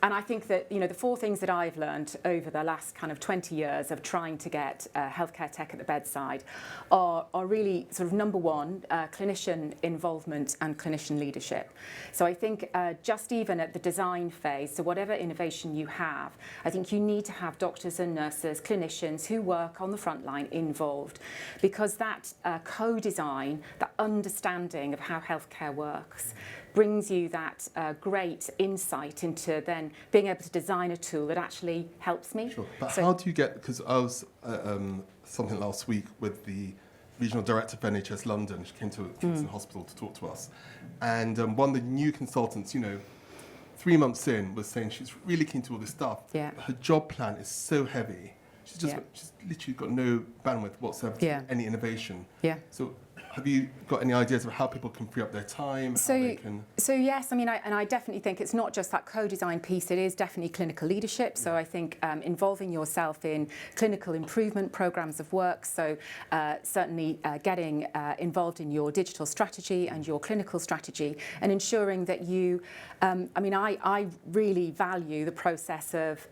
And I think that, you know, the 4 things that I've learned over the last kind of 20 years of trying to get healthcare tech at the bedside are really sort of number 1, clinician involvement and clinician leadership. So I think just even at the design phase, so whatever innovation you have, I think you need to have doctors and nurses, clinicians who work on the front line involved, because that co-design, that understanding of how healthcare works, brings you that great insight into then being able to design a tool that actually helps me. Sure. But how do you get, because I was something last week with the regional director of NHS London. She came to Kingston Hospital to talk to us. And one of the new consultants, you know, 3 months in, was saying she's really keen to do all this stuff. Yeah. Her job plan is so heavy. She's just she's literally got no bandwidth whatsoever for any innovation. Yeah. So have you got any ideas of how people can free up their time? So yes, I mean, I definitely think it's not just that co-design piece, it is definitely clinical leadership. So I think involving yourself in clinical improvement programs of work, so certainly getting involved in your digital strategy and your clinical strategy, and ensuring that you, I mean, I really value the process of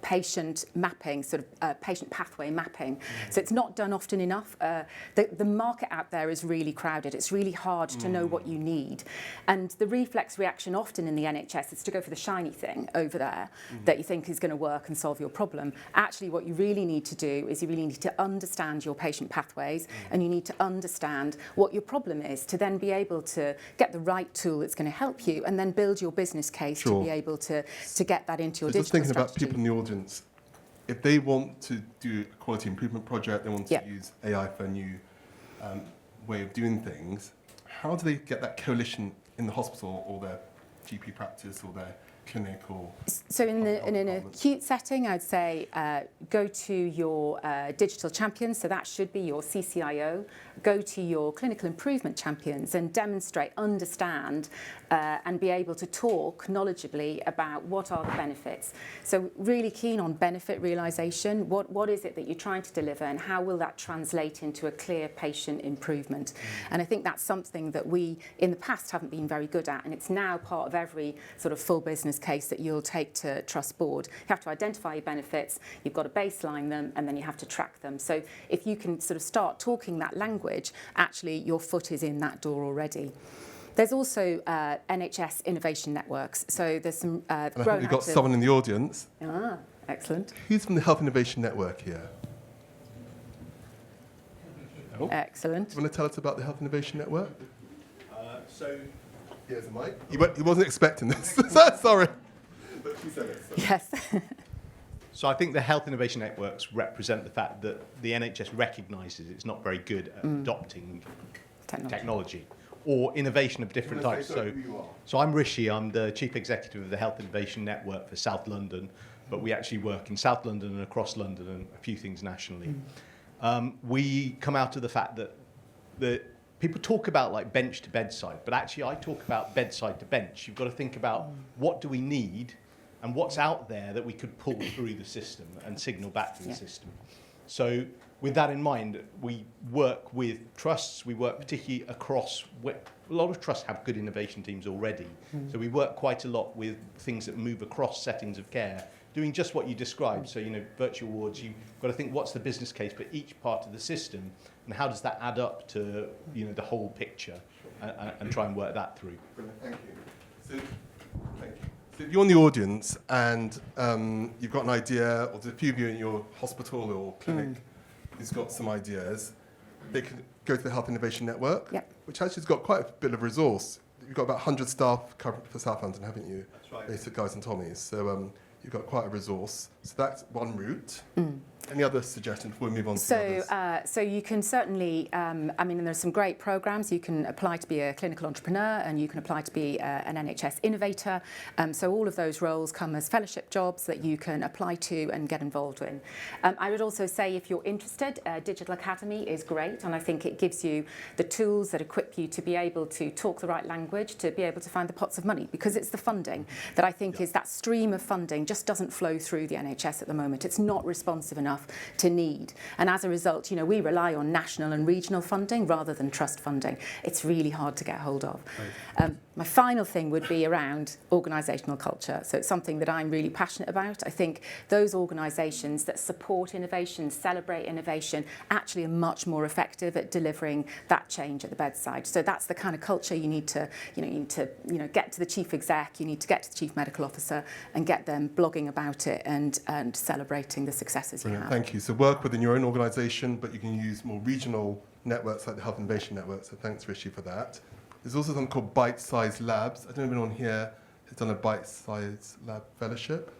patient mapping, sort of patient pathway mapping. So it's not done often enough. The market out there is really crowded. It's really hard to know what you need. And the reflex reaction often in the NHS is to go for the shiny thing over there that you think is going to work and solve your problem. Actually, what you really need to do is you really need to understand your patient pathways and you need to understand what your problem is to then be able to get the right tool that's going to help you and then build your business case to be able to get that into your digital strategy. Just thinking about people in the audience, if they want to do a quality improvement project, they want to use AI for a new way of doing things, how do they get that coalition in the hospital or their GP practice or their clinic? Or so in an acute setting, I'd say go to your digital champions, so that should be your CCIO, go to your clinical improvement champions and demonstrate, understand and be able to talk knowledgeably about what are the benefits. So really keen on benefit realisation. What is it that you're trying to deliver and how will that translate into a clear patient improvement? And I think that's something that we in the past haven't been very good at, and it's now part of every sort of full business case that you'll take to trust board. You have to identify your benefits, you've got to baseline them, and then you have to track them. So if you can sort of start talking that language, actually your foot is in that door already. There's also NHS innovation networks. So there's some and I think we've got someone in the audience. Ah, excellent. Who's from the Health Innovation Network here? Oh. Excellent. Do you want to tell us about the Health Innovation Network? Here's the mic. He wasn't expecting this. Sorry. But she said it. So. Yes. So I think the Health Innovation Networks represent the fact that the NHS recognises it's not very good at adopting technology or innovation of different types. So I'm Rishi, I'm the Chief Executive of the Health Innovation Network for South London, but we actually work in South London and across London and a few things nationally. We come out of the fact that people talk about like bench to bedside, but actually I talk about bedside to bench. You've got to think about what do we need and what's out there that we could pull through the system and signal back to the system. So with that in mind, we work with trusts, we work particularly across, a lot of trusts have good innovation teams already, so we work quite a lot with things that move across settings of care, doing just what you described. So, you know, virtual wards, you've got to think what's the business case for each part of the system and how does that add up to, you know, the whole picture and try and work that through. Brilliant, thank you. So if you're in the audience and you've got an idea, or there's a few of you in your hospital or clinic who's got some ideas, they can go to the Health Innovation Network, which actually has got quite a bit of resource. You've got about 100 staff covered for South London, haven't you? That's right. Basic guys and Tommies. So you've got quite a resource. So that's one route. Any other suggestions before we move on to the others? So you can certainly, I mean, there's some great programs. You can apply to be a clinical entrepreneur and you can apply to be an NHS innovator. So all of those roles come as fellowship jobs that you can apply to and get involved in. I would also say if you're interested, Digital Academy is great, and I think it gives you the tools that equip you to be able to talk the right language, to be able to find the pots of money, because it's the funding that I think is that stream of funding just doesn't flow through the NHS at the moment. It's not responsive enough enough to need. And as a result, you know, we rely on national and regional funding rather than trust funding. It's really hard to get hold of. Right. My final thing would be around organisational culture. So it's something that I'm really passionate about. I think those organisations that support innovation, celebrate innovation, actually are much more effective at delivering that change at the bedside. So that's the kind of culture you need to get to the chief exec, you need to get to the chief medical officer and get them blogging about it and celebrating the successes you have. Thank you. So work within your own organisation, but you can use more regional networks like the Health Innovation Network. So thanks, Rishi, for that. There's also something called Bite-Sized Labs. I don't know if anyone here has done a Bite-Sized Lab fellowship.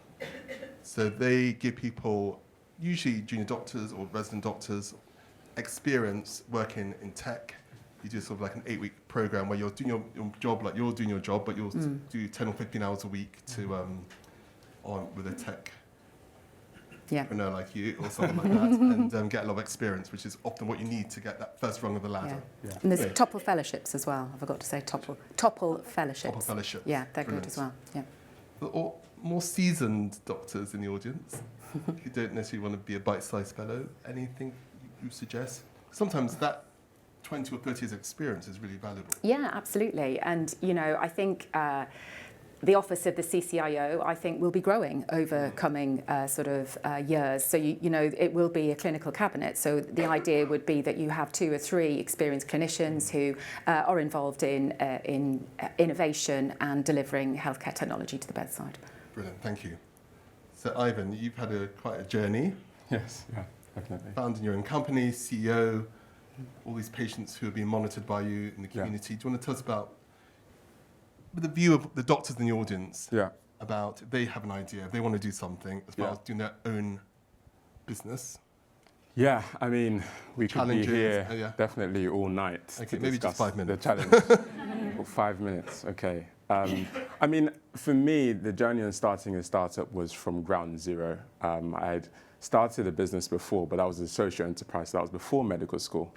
So they give people, usually junior doctors or resident doctors, experience working in tech. You do sort of like an 8-week program where you're doing your job like you're doing your job, but you'll do 10 or 15 hours a week to on with a tech entrepreneur like you or something like that, and get a lot of experience, which is often what you need to get that first rung of the ladder. Yeah. And there's TOPL fellowships as well. I forgot to say TOPL fellowships. TOPL fellowships. Yeah, they're good as well. Yeah. Or more seasoned doctors in the audience who don't necessarily want to be a bite-sized fellow, anything you suggest? Sometimes that 20 or 30 years experience is really valuable. Yeah, absolutely. And, you know, I think the office of the CCIO, I think, will be growing over coming years. So, you know, it will be a clinical cabinet. So the idea would be that you have 2 or 3 experienced clinicians who are involved in innovation and delivering healthcare technology to the bedside. Brilliant, thank you. So, Ivan, you've had quite a journey. Yes, yeah, definitely. Founding your own company, CEO, all these patients who are being monitored by you in the community. Do you want to tell us about, with the view of the doctors in the audience, about if they have an idea, if they want to do something as far as doing their own business? Yeah, I mean, we could be here definitely all night. Okay, maybe just 5 minutes. The challenge. 5 minutes, okay. I mean, for me, the journey on starting a startup was from ground zero. I had started a business before, but that was a social enterprise. That was before medical school.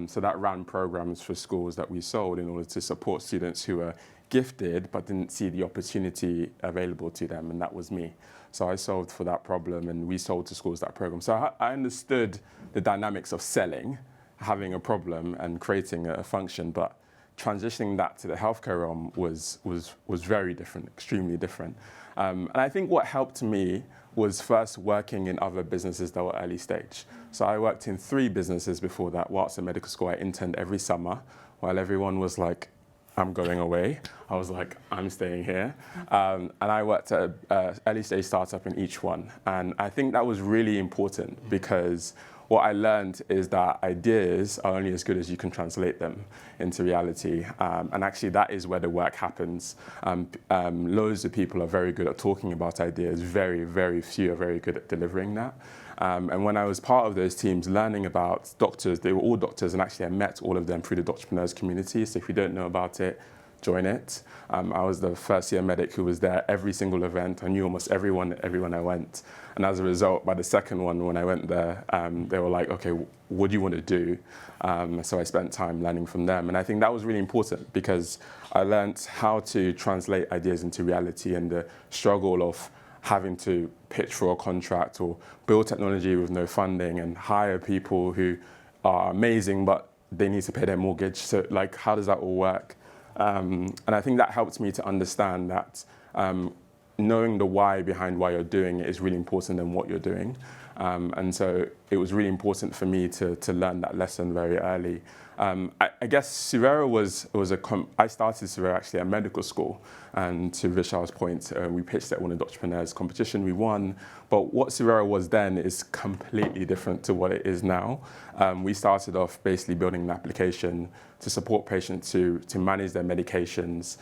So that ran programs for schools that we sold in order to support students who were gifted but didn't see the opportunity available to them, and that was me. So I solved for that problem, and we sold to schools that program. So I understood the dynamics of selling, having a problem and creating a function, but transitioning that to the healthcare realm was very different, extremely different. And I think what helped me was first working in other businesses that were early stage. So I worked in 3 businesses before that. Whilst in medical school, I interned every summer while everyone was like, I'm going away. I was like, I'm staying here. And I worked at an early stage startup in each one. And I think that was really important because what I learned is that ideas are only as good as you can translate them into reality. And actually that is where the work happens. Loads of people are very good at talking about ideas. Very, very few are very good at delivering that. And when I was part of those teams learning about doctors, they were all doctors, and actually I met all of them through the Doctorpreneurs community. So if you don't know about it, join it. I was the first year medic who was there every single event. I knew almost everyone I went. And as a result, by the second one, when I went there, they were like, okay, what do you want to do? So I spent time learning from them. And I think that was really important because I learned how to translate ideas into reality and the struggle of having to pitch for a contract or build technology with no funding and hire people who are amazing, but they need to pay their mortgage. So like, how does that all work? And I think that helped me to understand that knowing the why behind why you're doing it is really important than what you're doing. And so it was really important for me to learn that lesson very early. I guess Suvera I started Suvera actually at medical school. And to Vishal's point, we pitched at one of the Doctorpreneurs competition, we won. But what Suvera was then is completely different to what it is now. We started off basically building an application to support patients to manage their medications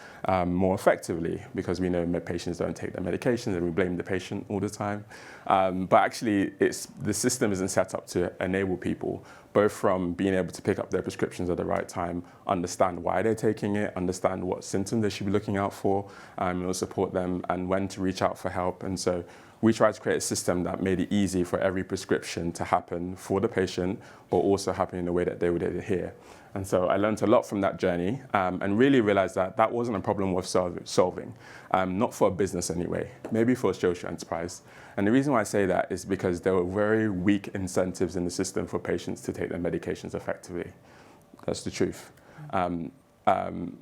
more effectively, because we know patients don't take their medications and we blame the patient all the time. But actually, the system isn't set up to enable people, both from being able to pick up their prescriptions at the right time, understand why they're taking it, understand what symptoms they should be looking out for, and we'll support them and when to reach out for help. And so we tried to create a system that made it easy for every prescription to happen for the patient, but also happen in a way that they would adhere. And so I learned a lot from that journey and really realized that that wasn't a problem worth solving, not for a business anyway, maybe for a social enterprise. And the reason why I say that is because there were very weak incentives in the system for patients to take their medications effectively. That's the truth.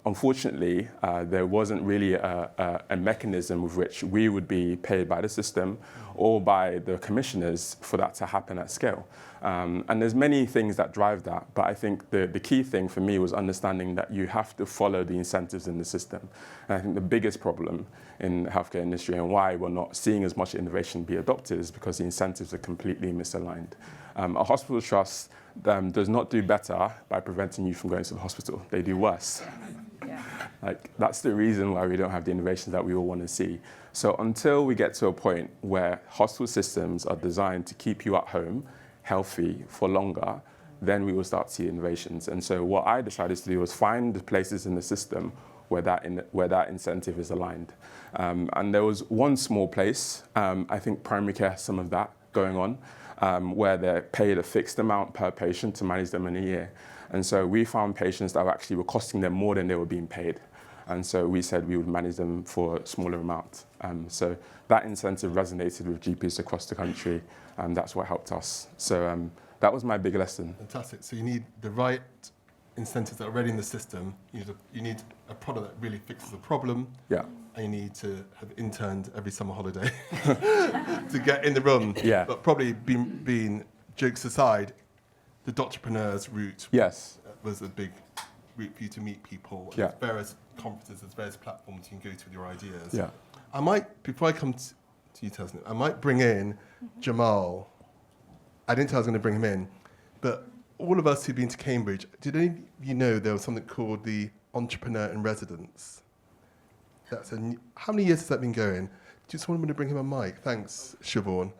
Unfortunately, there wasn't really a mechanism with which we would be paid by the system or by the commissioners for that to happen at scale. And there's many things that drive that, but I think the key thing for me was understanding that you have to follow the incentives in the system. And I think the biggest problem in the healthcare industry and why we're not seeing as much innovation be adopted is because the incentives are completely misaligned. A hospital trust does not do better by preventing you from going to the hospital. They do worse. Yeah. Like, that's the reason why we don't have the innovations that we all want to see. So until we get to a point where hospital systems are designed to keep you at home, healthy for longer, then we will start to see innovations. And so what I decided to do was find the places in the system where that incentive is aligned. And there was one small place, I think primary care has some of that going on, where they're paid a fixed amount per patient to manage them in a year. And so we found patients that actually were costing them more than they were being paid. And so we said we would manage them for a smaller amount. So that incentive resonated with GPs across the country, and that's what helped us. So that was my big lesson. Fantastic. So you need the right incentives that are already in the system. You need a product that really fixes the problem. Yeah. And you need to have interned every summer holiday to get in the room. Yeah. But probably being jokes aside, the doctorpreneur's route was a big route for you to meet people. And there's various conferences, there's various platforms you can go to with your ideas. Yeah. I might, before I come to you, Tasnim, I might bring in Jamal. I didn't tell I was going to bring him in, but all of us who've been to Cambridge, did any of you know there was something called the Entrepreneur in Residence? How many years has that been going? Do you just want me to bring him a mic? Thanks, Siobhan.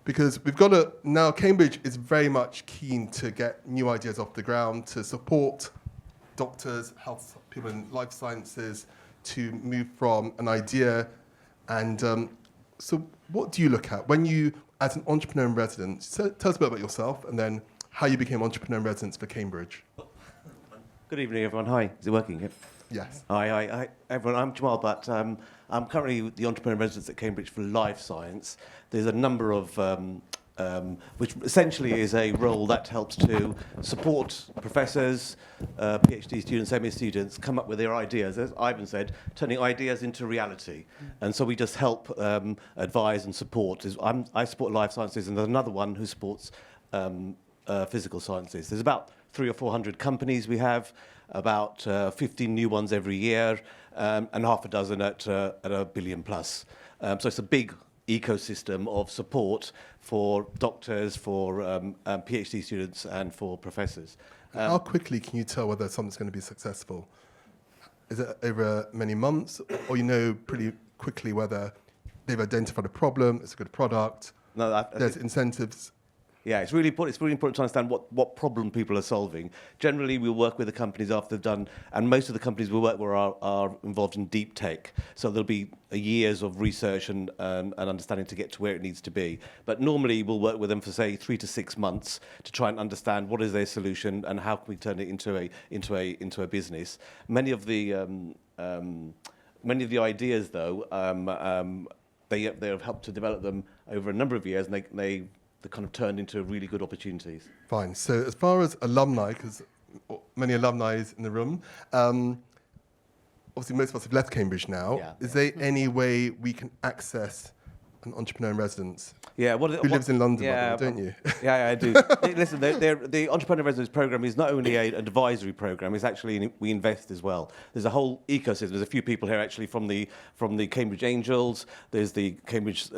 Because we've got to, now Cambridge is very much keen to get new ideas off the ground, to support doctors, health people in life sciences, to move from an idea. And so what do you look at when you, as an entrepreneur in residence, tell us a bit about yourself and then how you became entrepreneur in residence for Cambridge. Good evening, everyone. Hi, is it working here? Yes. Hi, everyone. I'm Jamal, but I'm currently the entrepreneur in residence at Cambridge for life science. There's a number of, which essentially is a role that helps to support professors, PhD students, MA students, come up with their ideas, as Ivan said, turning ideas into reality. And so we just help advise and support. I support life sciences, and there's another one who supports physical sciences. There's about 300 or 400 companies we have, about 15 new ones every year, and half a dozen at $1 billion plus. So it's a big ecosystem of support for doctors, for PhD students, and for professors. How quickly can you tell whether something's going to be successful? Is it over many months, or you know pretty quickly whether they've identified a problem, it's a good product, there's incentives? Yeah, it's really important to understand what problem people are solving. Generally, we'll work with the companies after they've done, and most of the companies we work with are involved in deep tech. So there'll be years of research and understanding to get to where it needs to be. But normally, we'll work with them for, say, 3 to 6 months to try and understand what is their solution and how can we turn it into a business. Many of the ideas, though, they have helped to develop them over a number of years, and they kind of turned into really good opportunities. Fine. So as far as alumni, because many alumni is in the room, obviously most of us have left Cambridge now. Yeah. Is there any way we can access an entrepreneur in residence? Yeah, who lives in London, by the way, don't you? Yeah, I do. Listen, the entrepreneur in residence program is not only an advisory program; it's actually we invest as well. There's a whole ecosystem. There's a few people here actually from the Cambridge Angels. There's the Cambridge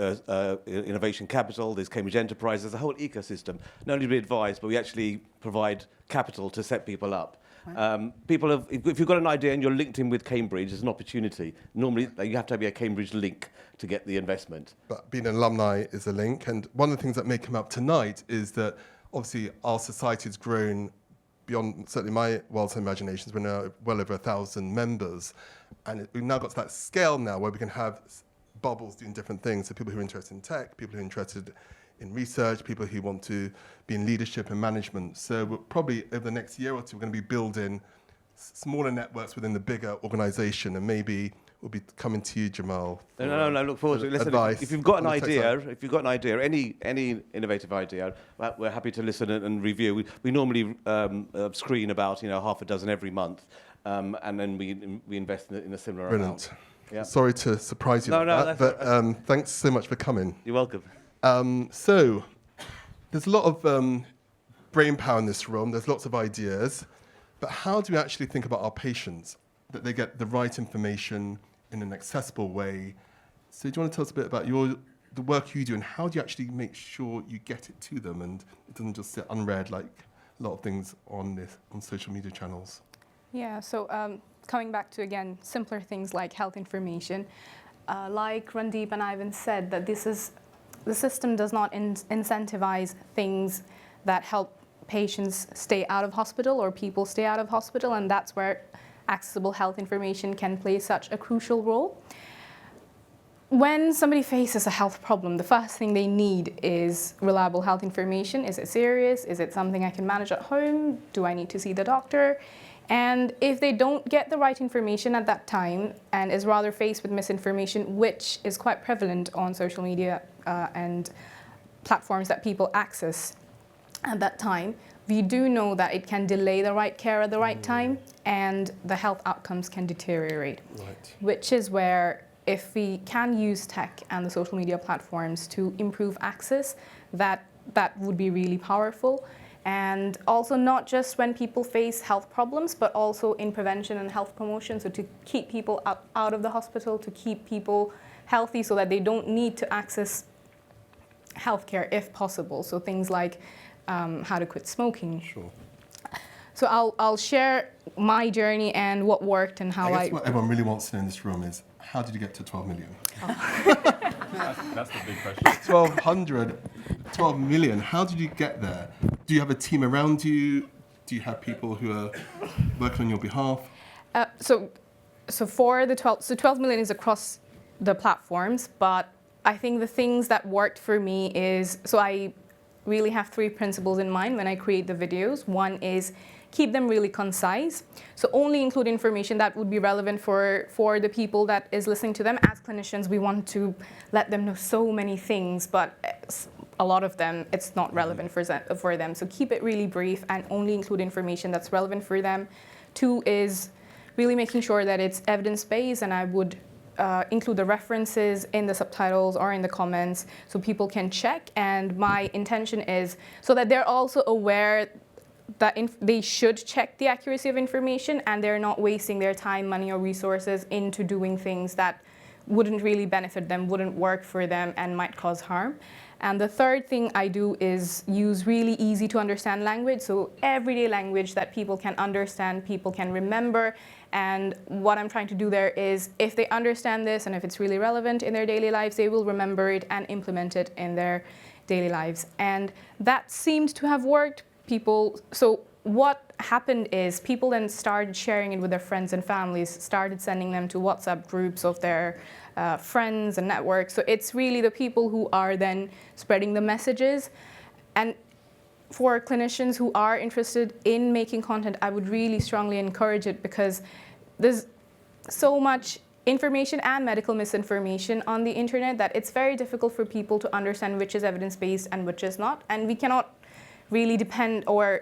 Innovation Capital. There's Cambridge Enterprise. There's a whole ecosystem. Not only do we advise, but we actually provide capital to set people up. If you've got an idea and you're linked in with Cambridge, there's an opportunity. Normally, you have to have a Cambridge link to get the investment. But being an alumni is a link. And one of the things that may come up tonight is that obviously our society has grown beyond certainly my wildest imaginations. We're now well over 1,000 members, and we've now got to that scale now where we can have bubbles doing different things. So people who are interested in tech, people who are interested in research, people who want to be in leadership and management. So we're probably over the next year or two, we're going to be building smaller networks within the bigger organization, and maybe we'll be coming to you, Jamal. No, look forward to it. Listen, advice if you've got an on the tech idea, any innovative idea, we're happy to listen and review. We normally screen about half a dozen every month, and then we invest in a similar Brilliant. amount. Yeah. Sorry to surprise you but thanks so much for coming. You're welcome. So there's a lot of brain power in this room. There's lots of ideas. But how do we actually think about our patients, that they get the right information in an accessible way? So do you want to tell us a bit about the work you do, and how do you actually make sure you get it to them and it doesn't just sit unread like a lot of things on social media channels? Yeah, so coming back to, again, simpler things like health information, like Randeep and Ivan said, that the system does not incentivize things that help patients stay out of hospital or people stay out of hospital, and that's where accessible health information can play such a crucial role. When somebody faces a health problem, the first thing they need is reliable health information. Is it serious? Is it something I can manage at home? Do I need to see the doctor? And if they don't get the right information at that time and is rather faced with misinformation, which is quite prevalent on social media and platforms that people access at that time, we do know that it can delay the right care at the right time, and the health outcomes can deteriorate. Right. Which is where, if we can use tech and the social media platforms to improve access, that would be really powerful. And also not just when people face health problems, but also in prevention and health promotion. So to keep people out of the hospital, to keep people healthy so that they don't need to access healthcare if possible. So things like how to quit smoking. Sure. So I'll share my journey and what worked and how I guess what everyone really wants to know in this room is, how did you get to 12 million? That's the big question. 12 million. How did you get there? Do you have a team around you? Do you have people who are working on your behalf? So for the 12 million is across the platforms, but I think the things that worked for me is, so I really have 3 principles in mind when I create the videos. One is keep them really concise. So only include information that would be relevant for the people that is listening to them. As clinicians, we want to let them know so many things, but a lot of them, it's not relevant for them. So keep it really brief and only include information that's relevant for them. 2 is really making sure that it's evidence-based, and I would include the references in the subtitles or in the comments so people can check. And my intention is so that they're also aware that they should check the accuracy of information, and they're not wasting their time, money, or resources into doing things that wouldn't really benefit them, wouldn't work for them, and might cause harm. And the third thing I do is use really easy to understand language, so everyday language that people can understand, people can remember. And what I'm trying to do there is, if they understand this and if it's really relevant in their daily lives, they will remember it and implement it in their daily lives. And that seemed to have worked. So what happened is people then started sharing it with their friends and families, started sending them to WhatsApp groups of their friends and networks. So it's really the people who are then spreading the messages. And for clinicians who are interested in making content, I would really strongly encourage it, because there's so much information and medical misinformation on the internet that it's very difficult for people to understand which is evidence-based and which is not. And we cannot really depend or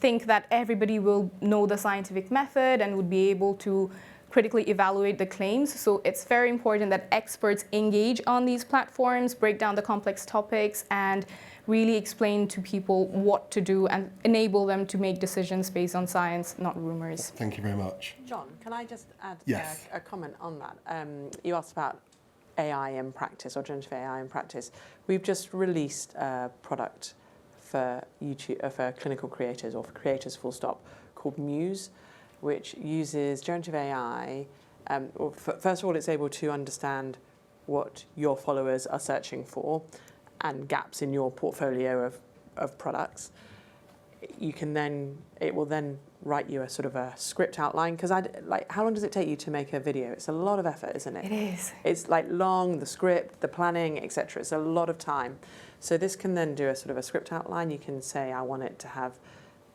think that everybody will know the scientific method and would be able to critically evaluate the claims. So it's very important that experts engage on these platforms, break down the complex topics, and really explain to people what to do and enable them to make decisions based on science, not rumors. Thank you very much. John, can I just add Yes. a comment on that? You asked about AI in practice, or generative AI in practice. We've just released a product for YouTube, for clinical creators, or for creators full stop, called Muse, which uses generative AI. First of all, it's able to understand what your followers are searching for and gaps in your portfolio of products. it will then write you a sort of a script outline. Because how long does it take you to make a video? It's a lot of effort, isn't it? It is. It's like long, the script, the planning, etc. It's a lot of time. So this can then do a sort of a script outline. You can say, I want it to have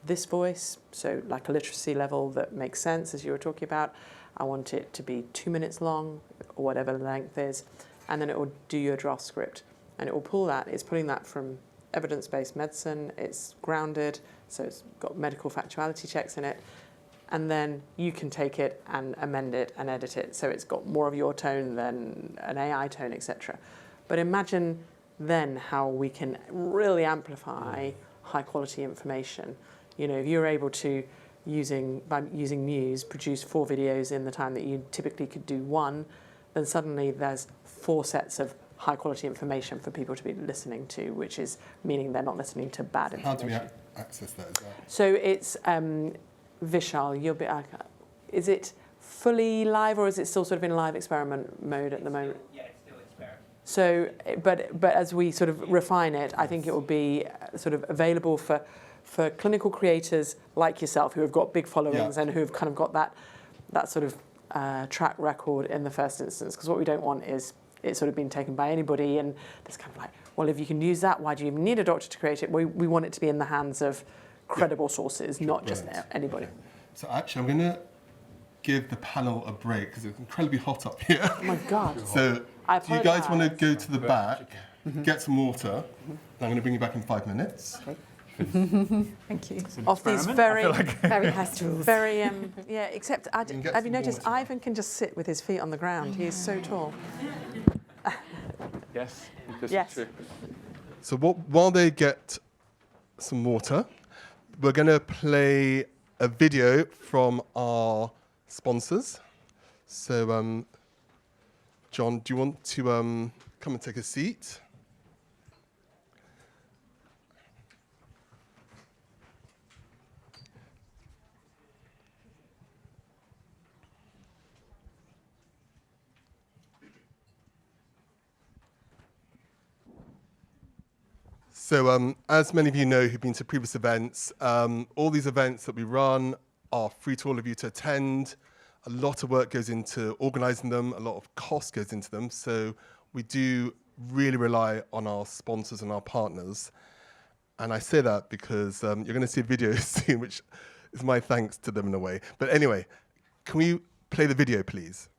this voice, so like a literacy level that makes sense, as you were talking about. I want it to be 2 minutes long, or whatever the length is, and then it will do your draft script. And it will pull that. It's pulling that from evidence-based medicine. It's grounded, so it's got medical factuality checks in it. And then you can take it and amend it and edit it, so it's got more of your tone than an AI tone, etc. But imagine then how we can really amplify high-quality information. You know, if you're able to, by using Muse, produce 4 videos in the time that you typically could do 1, then suddenly there's 4 sets of high-quality information for people to be listening to, which is meaning they're not listening to bad information. How do we access that as well? So it's Vishal. Is it fully live, or is it still sort of in live experiment mode at the moment? Yeah, it's still experiment. So, but as we sort of refine it, I think it will be sort of available for clinical creators like yourself, who have got big followings and who've kind of got that sort of track record in the first instance. Because what we don't want is it sort of being taken by anybody, and it's kind of like, well, if you can use that, why do you even need a doctor to create it? We want it to be in the hands of credible sources, not just anybody. Okay. So actually, I'm going to give the panel a break because it's incredibly hot up here. Oh my God. So do you guys want to go to the back, get some water, and I'm going to bring you back in 5 minutes. Okay. Thank you. Off these very Very high stools. very except have you noticed Ivan can just sit with his feet on the ground. He is so tall. Yes, this Yes. is true. So while they get some water, we're going to play a video from our sponsors. So, John, do you want to come and take a seat? So as many of you know who've been to previous events, all these events that we run are free to all of you to attend. A lot of work goes into organising them, a lot of cost goes into them. So we do really rely on our sponsors and our partners. And I say that because you're going to see a video soon, which is my thanks to them in a way. But anyway, can we play the video, please?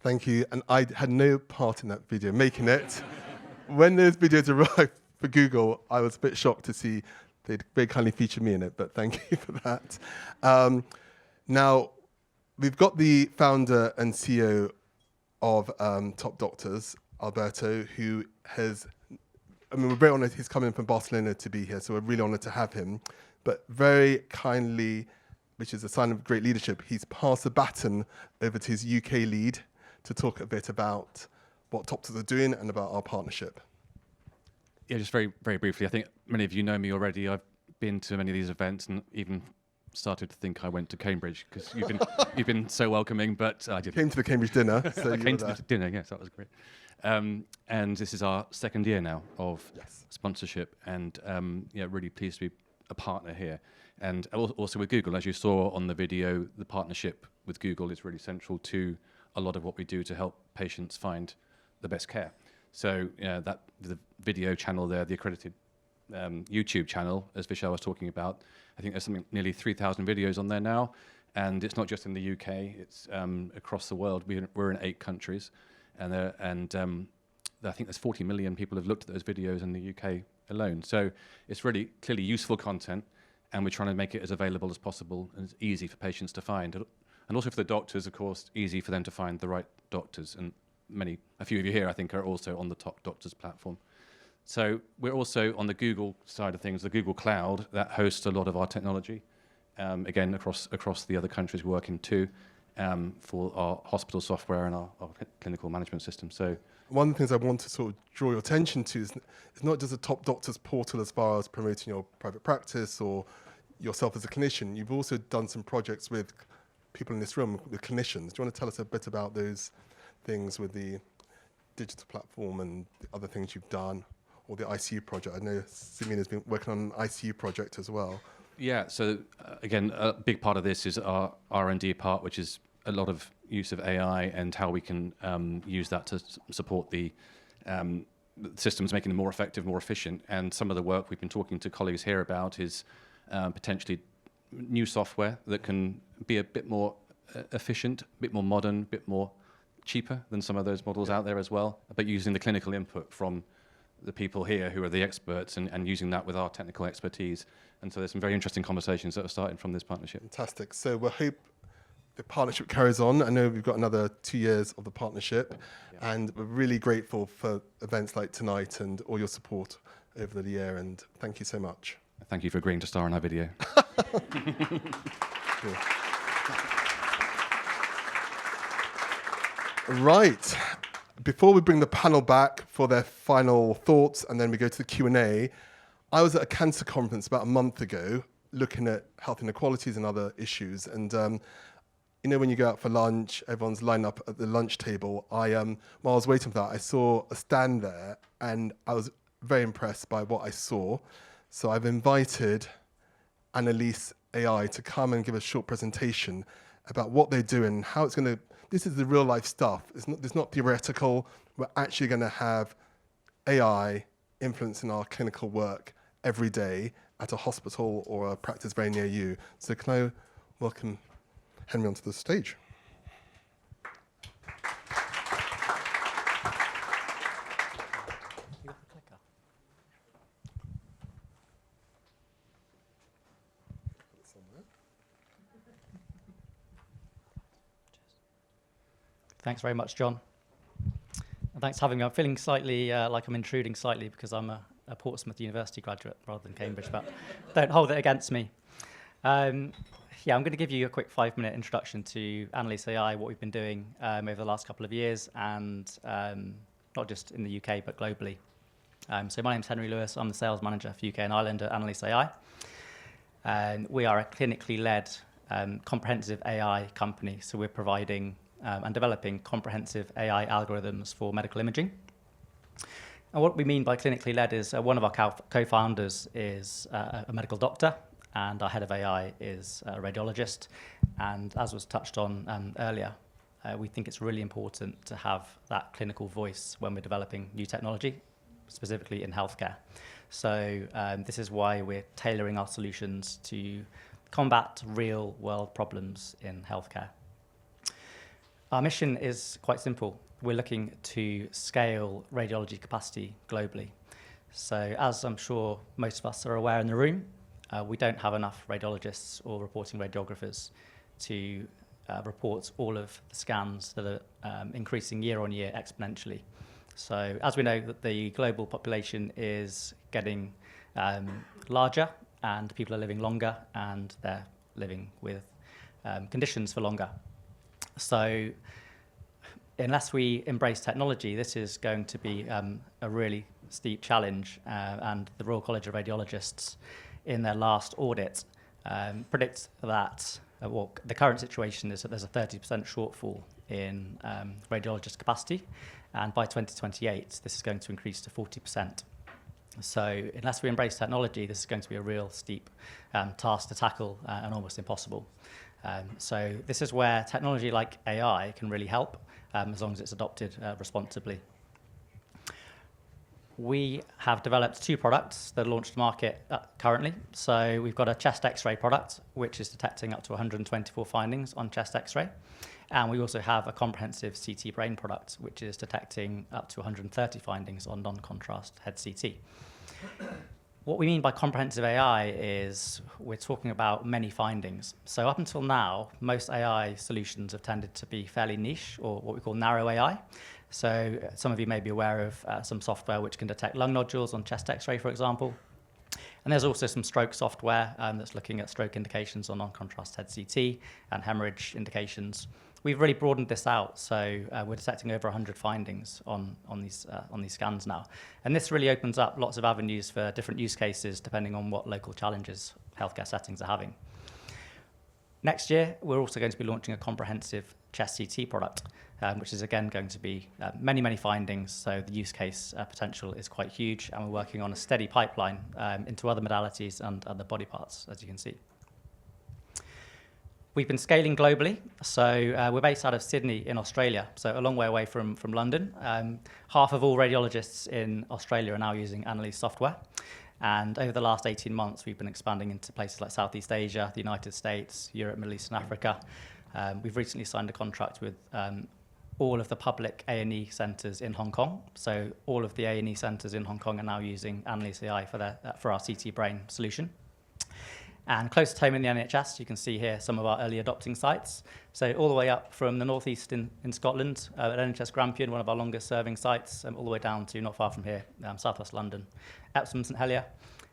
Thank you. And I had no part in that video, making it. When those videos arrived for Google, I was a bit shocked to see they'd very kindly featured me in it, but thank you for that. Now, we've got the founder and CEO of Top Doctors, Alberto, who has, we're very honoured he's coming from Barcelona to be here, so we're really honoured to have him. But very kindly, which is a sign of great leadership, he's passed the baton over to his UK lead to talk a bit about what doctors are doing and about our partnership. Yeah, just very, very briefly. I think many of you know me already. I've been to many of these events and even started to think I went to Cambridge because you've been so welcoming. But I did. Came to the Cambridge dinner. So I came to the dinner. Yes, that was great. And this is our second year now of sponsorship, and really pleased to be a partner here. And also with Google, as you saw on the video, the partnership with Google is really central to a lot of what we do to help patients find the best care. So that the video channel there, the accredited YouTube channel, as Vishal was talking about, I think there's something nearly 3,000 videos on there now, and it's not just in the UK; it's across the world. We're in 8 countries, and I think there's 40 million people have looked at those videos in the UK alone. So it's really clearly useful content, and we're trying to make it as available as possible and as easy for patients to find, and also for the doctors, of course, easy for them to find the right doctors. And a few of you here, I think, are also on the Top Doctors platform. So we're also on the Google side of things, the Google Cloud, that hosts a lot of our technology, again, across the other countries we're working too, for our hospital software and our clinical management system. So one of the things I want to sort of draw your attention to is it's not just a Top Doctors portal as far as promoting your private practice or yourself as a clinician. You've also done some projects with people in this room, with clinicians. Do you want to tell us a bit about those things with the digital platform and the other things you've done, or the ICU project? I know Simeon been working on an ICU project as well. Yeah, so again, a big part of this is our R&D part, which is a lot of use of AI and how we can use that to support the systems, making them more effective, more efficient. And some of the work we've been talking to colleagues here about is potentially new software that can be a bit more efficient, a bit more modern, a bit more cheaper than some of those models out there as well, but using the clinical input from the people here who are the experts and using that with our technical expertise. And so there's some very interesting conversations that are starting from this partnership. Fantastic. So we hope the partnership carries on. I know we've got another 2 years of the partnership, and we're really grateful for events like tonight and all your support over the year, and thank you so much. Thank you for agreeing to star in our video. Cool. Right. Before we bring the panel back for their final thoughts and then we go to the Q&A, I was at a cancer conference about a month ago looking at health inequalities and other issues. And when you go out for lunch, everyone's lined up at the lunch table. While I was waiting for that, I saw a stand there and I was very impressed by what I saw. So I've invited Panelists AI to come and give a short presentation about what they're doing, how it's going to. This is the real life stuff. It's not theoretical. We're actually going to have AI influencing our clinical work every day at a hospital or a practice very near you. So can I welcome Henry onto the stage? Thanks very much, John. And thanks for having me. I'm feeling slightly like I'm intruding slightly because I'm a Portsmouth University graduate rather than Cambridge, but don't hold it against me. I'm going to give you a quick 5-minute introduction to Panelists AI, what we've been doing over the last couple of years, and not just in the UK, but globally. So my name's Henry Lewis. I'm the sales manager for UK and Ireland at Panelists AI. And we are a clinically led comprehensive AI company. So we're providing and developing comprehensive AI algorithms for medical imaging. And what we mean by clinically led is one of our co-founders is a medical doctor, and our head of AI is a radiologist. And as was touched on earlier, we think it's really important to have that clinical voice when we're developing new technology, specifically in healthcare. So this is why we're tailoring our solutions to combat real-world problems in healthcare. Our mission is quite simple. We're looking to scale radiology capacity globally. So as I'm sure most of us are aware in the room, we don't have enough radiologists or reporting radiographers to report all of the scans that are increasing year on year exponentially. So as we know that the global population is getting larger and people are living longer and they're living with conditions for longer. So unless we embrace technology, this is going to be a really steep challenge, and the Royal College of Radiologists in their last audit predicts that the current situation is that there's a 30% shortfall in radiologist capacity, and by 2028 this is going to increase to 40%. So unless we embrace technology, this is going to be a real steep task to tackle and almost impossible. So this is where technology like AI can really help, as long as it's adopted responsibly. We have developed 2 products that are launched to market currently. So we've got a chest X-ray product, which is detecting up to 124 findings on chest X-ray. And we also have a comprehensive CT brain product, which is detecting up to 130 findings on non-contrast head CT. What we mean by comprehensive AI is we're talking about many findings. So up until now, most AI solutions have tended to be fairly niche, or what we call narrow AI. So some of you may be aware of some software which can detect lung nodules on chest X-ray, for example. And there's also some stroke software that's looking at stroke indications on non-contrast head CT and hemorrhage indications. We've really broadened this out, so we're detecting over 100 findings on these scans now. And this really opens up lots of avenues for different use cases depending on what local challenges healthcare settings are having. Next year, we're also going to be launching a comprehensive chest CT product, which is again going to be many, many findings, so the use case potential is quite huge, and we're working on a steady pipeline into other modalities and other body parts, as you can see. We've been scaling globally, so we're based out of Sydney in Australia, so a long way away from London. Half of all radiologists in Australia are now using Annalise software, and over the last 18 months we've been expanding into places like Southeast Asia, the United States, Europe, Middle East and Africa. We've recently signed a contract with all of the public A&E centres in Hong Kong, so all of the A&E centres in Hong Kong are now using Annalise AI for our CT brain solution. And close to home in the NHS, you can see here some of our early adopting sites. So all the way up from the northeast in Scotland, at NHS Grampian, one of our longest serving sites, all the way down to not far from here, southwest London, Epsom St Helier.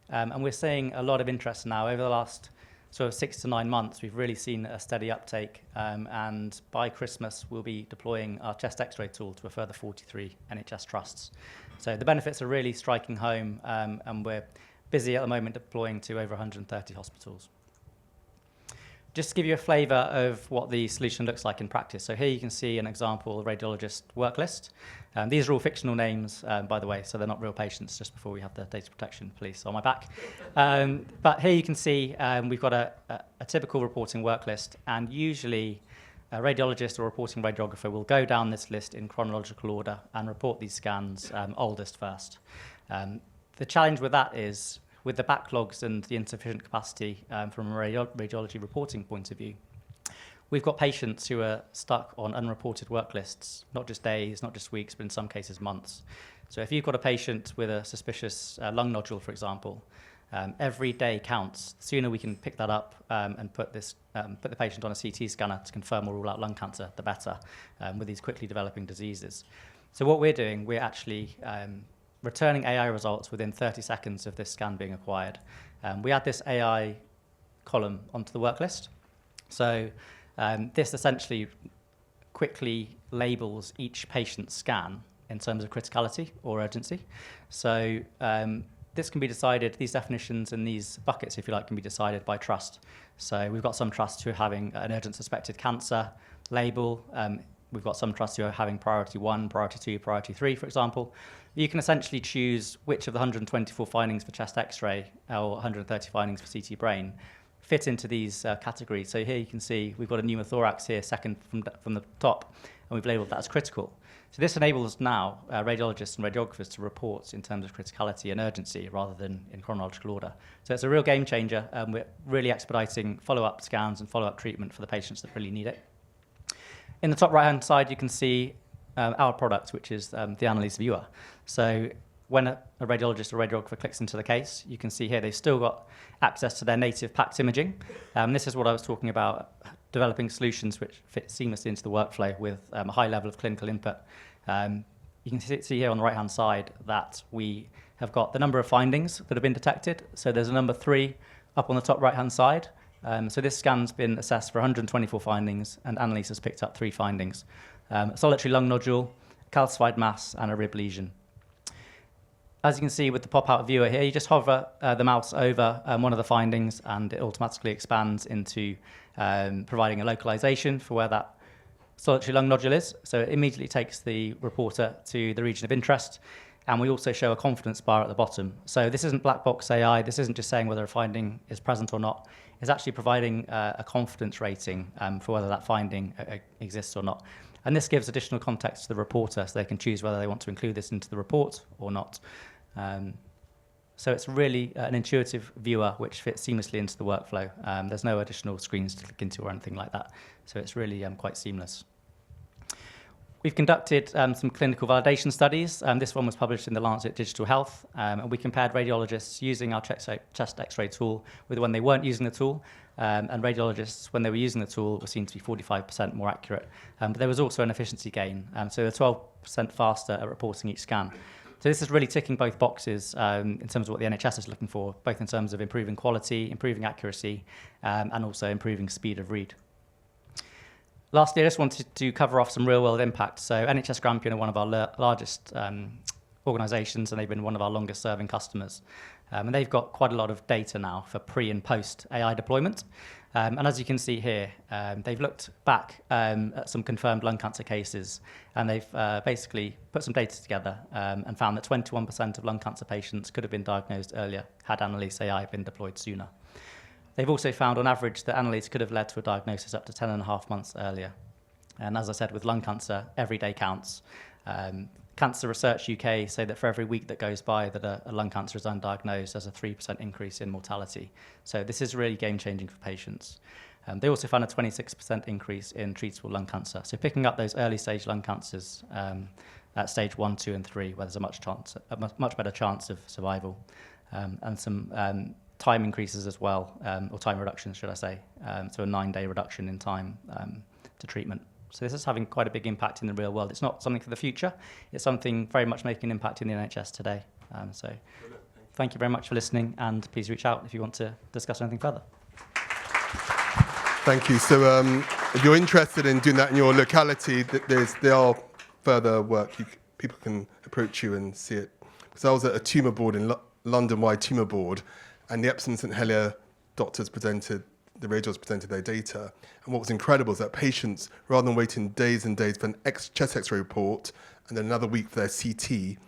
And we're seeing a lot of interest now. Over the last sort of 6 to 9 months, we've really seen a steady uptake. And by Christmas, we'll be deploying our chest X-ray tool to a further 43 NHS trusts. So the benefits are really striking home, and we're busy at the moment deploying to over 130 hospitals. Just to give you a flavour of what the solution looks like in practice. So here you can see an example radiologist work list. These are all fictional names, by the way, so they're not real patients, just before we have the data protection police on my back. But here you can see we've got a typical reporting work list, and usually a radiologist or reporting radiographer will go down this list in chronological order and report these scans oldest first. The challenge with that is, with the backlogs and the insufficient capacity from a radiology reporting point of view, we've got patients who are stuck on unreported work lists, not just days, not just weeks, but in some cases months. So if you've got a patient with a suspicious lung nodule, for example, every day counts. The sooner we can pick that up and put the patient on a CT scanner to confirm or rule out lung cancer, the better, with these quickly developing diseases. So what we're doing, we're actually returning AI results within 30 seconds of this scan being acquired. We add this AI column onto the work list. So this essentially quickly labels each patient's scan in terms of criticality or urgency. So this can be decided, these definitions and these buckets, if you like, can be decided by trust. So we've got some trusts who are having an urgent suspected cancer label. We've got some trusts who are having priority 1, priority 2, priority 3, for example. You can essentially choose which of the 124 findings for chest X-ray or 130 findings for CT brain fit into these categories. So here you can see we've got a pneumothorax here, second from the top, and we've labelled that as critical. So this enables now radiologists and radiographers to report in terms of criticality and urgency rather than in chronological order. So it's a real game changer. We're really expediting follow-up scans and follow-up treatment for the patients that really need it. In the top right-hand side, you can see our product, which is the Annalise Viewer. So when a radiologist or radiographer clicks into the case, you can see here they've still got access to their native PACS imaging. This is what I was talking about, developing solutions which fit seamlessly into the workflow with a high level of clinical input. You can see here on the right-hand side that we have got the number of findings that have been detected. So there's a number 3 up on the top right-hand side. So this scan's been assessed for 124 findings, and Annalise has picked up 3 findings. A solitary lung nodule, calcified mass, and a rib lesion. As you can see with the pop-out viewer here, you just hover the mouse over one of the findings and it automatically expands into providing a localization for where that solitary lung nodule is. So it immediately takes the reporter to the region of interest, and we also show a confidence bar at the bottom. So this isn't black box AI, this isn't just saying whether a finding is present or not, it's actually providing a confidence rating for whether that finding exists or not. And this gives additional context to the reporter so they can choose whether they want to include this into the report or not. So it's really an intuitive viewer which fits seamlessly into the workflow. There's no additional screens to click into or anything like that. So it's really quite seamless. We've conducted some clinical validation studies. This one was published in the Lancet Digital Health. And we compared radiologists using our chest X-ray tool with when they weren't using the tool. And radiologists, when they were using the tool, were seen to be 45% more accurate. But there was also an efficiency gain. So they're 12% faster at reporting each scan. So this is really ticking both boxes in terms of what the NHS is looking for, both in terms of improving quality, improving accuracy, and also improving speed of read. Lastly, I just wanted to cover off some real-world impact. So NHS Grampian are one of our largest organisations, and they've been one of our longest-serving customers. And they've got quite a lot of data now for pre- and post-AI deployment. And as you can see here, they've looked back at some confirmed lung cancer cases, and they've basically put some data together and found that 21% of lung cancer patients could have been diagnosed earlier had Annalise AI been deployed sooner. They've also found, on average, that Annalise could have led to a diagnosis up to 10.5 months earlier. And as I said, with lung cancer, every day counts. Cancer Research UK say that for every week that goes by that a lung cancer is undiagnosed, there's a 3% increase in mortality. So this is really game-changing for patients. They also found a 26% increase in treatable lung cancer. So picking up those early-stage lung cancers at stage 1, 2, and 3, where there's a much better chance of survival, and some time increases as well, or time reductions, should I say. So a 9-day reduction in time to treatment. So this is having quite a big impact in the real world. It's not something for the future. It's something very much making an impact in the NHS today. So thank you very much for listening, and please reach out if you want to discuss anything further. Thank you. So if you're interested in doing that in your locality, there are further work. People can approach you and see it. Because I was at a tumour board in London-wide tumour board, and the Epsom St Helier doctors presented, the radiologists presented their data. And what was incredible is that patients, rather than waiting days and days for an chest X-ray report and then another week for their CT,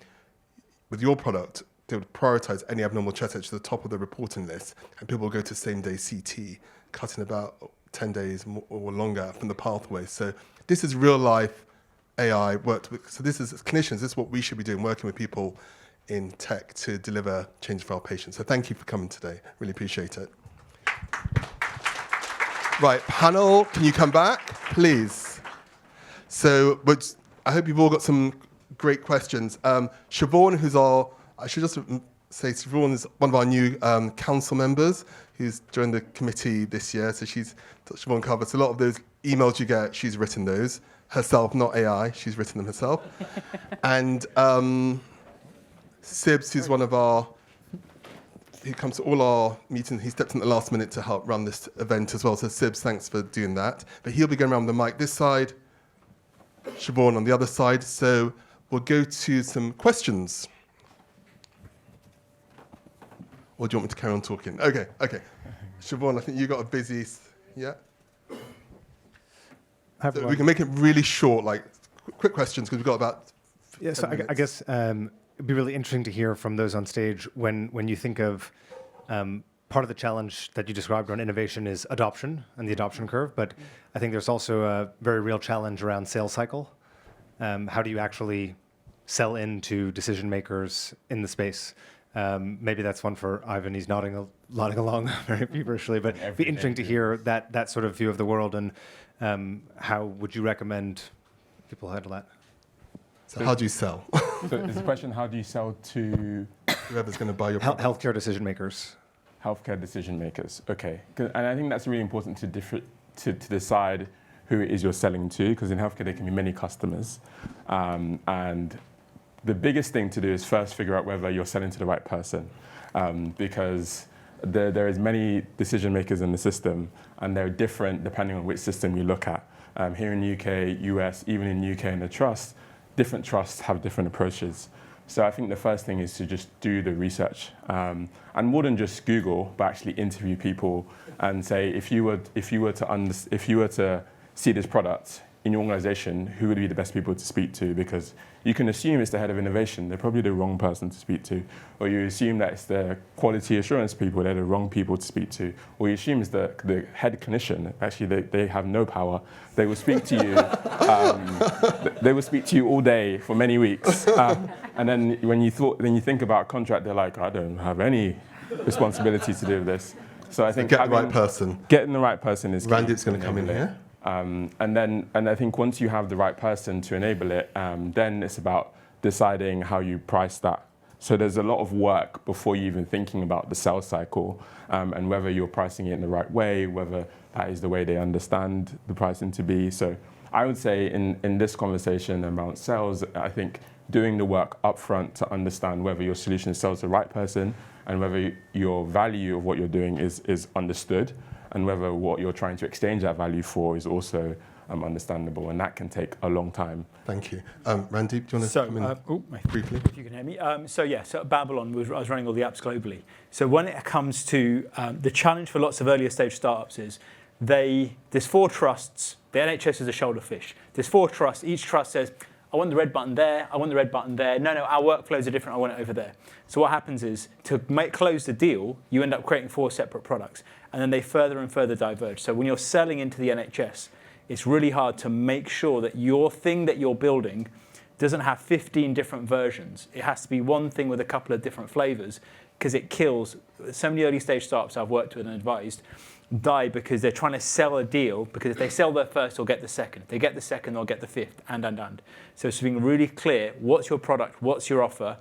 with your product, they would prioritize any abnormal chest X to the top of the reporting list, and people will go to same-day CT, cutting about 10 days or longer from the pathway. So this is real-life AI worked with. So this is, as clinicians, this is what we should be doing, working with people in tech to deliver change for our patients. So thank you for coming today. Really appreciate it. Right, panel, can you come back, please? So I hope you've all got some great questions. Siobhan, I should just say Siobhan is one of our new council members who's joined the committee this year. So Siobhan covers a lot of those emails you get. She's written those herself, not AI. She's written them herself. And Sibs, who's one of our, he comes to all our meetings. He stepped in at the last minute to help run this event as well. So Sibs, thanks for doing that. But he'll be going around with the mic this side, Siobhan on the other side. So we'll go to some questions. Or do you want me to carry on talking? Okay. Siobhan, I think you got a busy, yeah? So we can make it really short, like quick questions, because we've got about 10 so minutes. I guess it'd be really interesting to hear from those on stage when you think of part of the challenge that you described around innovation is adoption and the adoption curve, but I think there's also a very real challenge around sales cycle. How do you actually sell into decision makers in the space? Maybe that's one for Ivan. He's nodding along very feverishly, but it'd be interesting to hear that sort of view of the world, and how would you recommend people handle that? So how do you sell? So is the question, how do you sell to whoever's going to buy your product? Healthcare decision makers. Healthcare decision makers, okay. And I think that's really important to decide who it is you're selling to, because in healthcare there can be many customers. And the biggest thing to do is first figure out whether you're selling to the right person, because there is many decision makers in the system, and they're different depending on which system you look at. Here in the UK, US, even in the UK in the trust, different trusts have different approaches. So I think the first thing is to just do the research, and more than just Google, but actually interview people and say, if you were to see this product in your organization, who would be the best people to speak to? Because you can assume it's the head of innovation, they're probably the wrong person to speak to. Or you assume that it's the quality assurance people, they're the wrong people to speak to. Or you assume it's the head clinician, actually they have no power. They will speak to you, they will speak to you all day for many weeks. And then when you think about contract, they're like, I don't have any responsibility to do with this. So I think getting the right person. Getting the right person is key. Randeep's going to come in here. And I think once you have the right person to enable it, then it's about deciding how you price that. So there's a lot of work before you even thinking about the sales cycle, and whether you're pricing it in the right way, whether that is the way they understand the pricing to be. So I would say in this conversation about sales, I think doing the work upfront to understand whether your solution sells the right person and whether your value of what you're doing is understood, and whether what you're trying to exchange that value for is also understandable, and that can take a long time. Thank you. Randeep, do you want to come in briefly? If you can hear me. So at Babylon, I was running all the apps globally. So when it comes to the challenge for lots of earlier stage startups is there's 4 trusts. The NHS is a shoulder fish. There's 4 trusts. Each trust says, I want the red button there, I want the red button there. No, our workflows are different, I want it over there. So what happens is, to close the deal, you end up creating 4 separate products, and then they further and further diverge. So when you're selling into the NHS, it's really hard to make sure that your thing that you're building doesn't have 15 different versions. It has to be one thing with a couple of different flavors, because it kills. So many early stage startups I've worked with and advised die because they're trying to sell a deal, because if they sell their first, they'll get the second. If they get the second, they'll get the fifth, and. So it's being really clear, what's your product, what's your offer,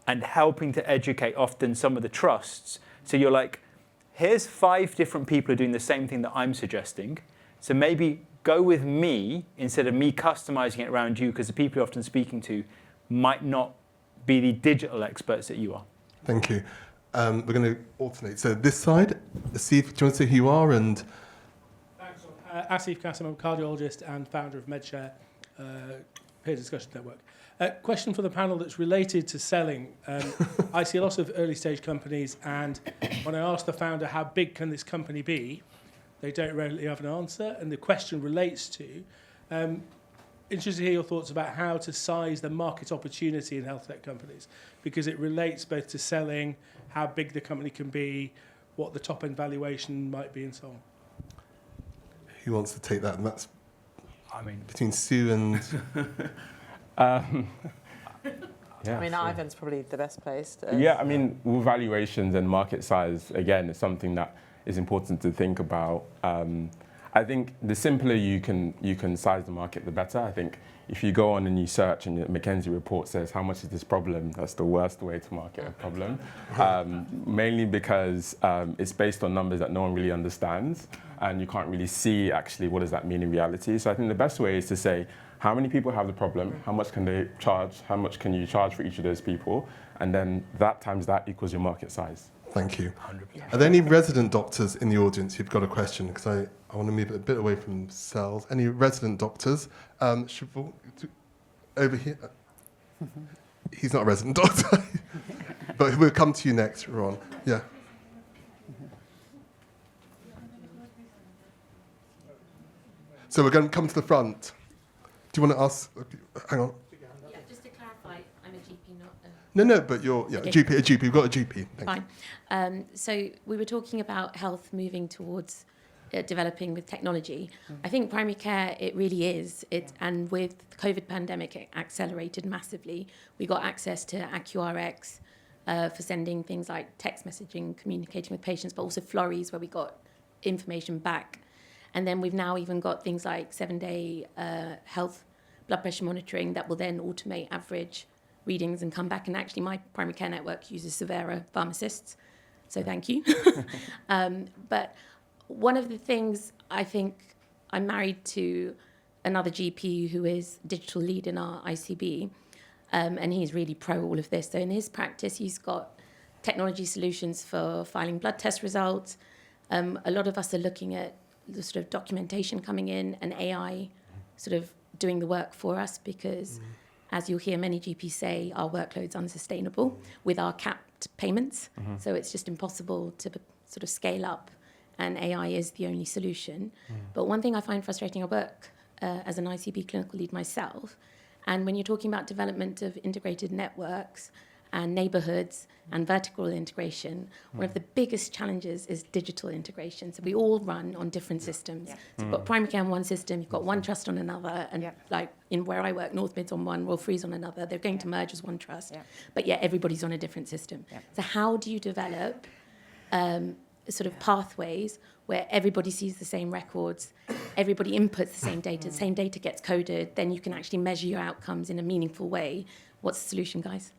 and helping to educate often some of the trusts. So you're like, here's 5 different people who are doing the same thing that I'm suggesting. So maybe go with me instead of me customizing it around you, because the people you're often speaking to might not be the digital experts that you are. Thank you. We're going to alternate. So this side, Asif, do you want to say who you are? And Thanks, Asif Kassim, I'm a cardiologist and founder of MedShare Peer Discussion Network. Question for the panel that's related to selling. I see a lot of early stage companies, and when I ask the founder how big can this company be, they don't really have an answer. And the question relates to, interested to hear your thoughts about how to size the market opportunity in health tech companies, because it relates both to selling, how big the company can be, what the top end valuation might be, and so on. Who wants to take that? And that's, between Sue and... Yeah, Ivan's probably the best placed. With valuations and market size, again, is something that is important to think about. I think the simpler you can size the market, the better. I think if you go on and you search and the McKinsey report says how much is this problem, that's the worst way to market a problem. Mainly because it's based on numbers that no one really understands, and you can't really see actually what does that mean in reality. So I think the best way is to say, how many people have the problem? How much can they charge? How much can you charge for each of those people? And then that times that equals your market size. Thank you. 100%. Are there any resident doctors in the audience who've got a question? Because I want to move a bit away from sales. Any resident doctors? Over here. He's not a resident doctor, but we'll come to you next, Ron. Yeah. So we're going to come to the front. Do you want to ask? Hang on. Yeah, just to clarify, I'm a GP, not a... No, but you're a GP. We've got a GP. Fine. So we were talking about health moving towards developing with technology. I think primary care, it really is. And with the COVID pandemic, it accelerated massively. We got access to AccuRx for sending things like text messaging, communicating with patients, but also Florries where we got information back. And then we've now even got things like 7-day health blood pressure monitoring that will then automate average readings and come back. And actually, my primary care network uses Suvera pharmacists, so thank you. But one of the things, I think, I'm married to another GP who is digital lead in our ICB, and he's really pro all of this. So in his practice, he's got technology solutions for filing blood test results. A lot of us are looking at the sort of documentation coming in and AI sort of doing the work for us because, as you'll hear many GPs say, our workload's unsustainable with our capped payments. So it's just impossible to sort of scale up, and AI is the only solution. But one thing I find frustrating, I work as an ICB clinical lead myself, and when you're talking about development of integrated networks and neighborhoods and vertical integration, one of the biggest challenges is digital integration. So we all run on different systems. So you've got primary care on one system, you've got One Trust on another, and like in where I work, North Mid's on one, Royal Free's on another. They're going to merge as One Trust, but yet everybody's on a different system. So how do you develop sort of pathways where everybody sees the same records, everybody inputs the same data gets coded, then you can actually measure your outcomes in a meaningful way? What's the solution, guys?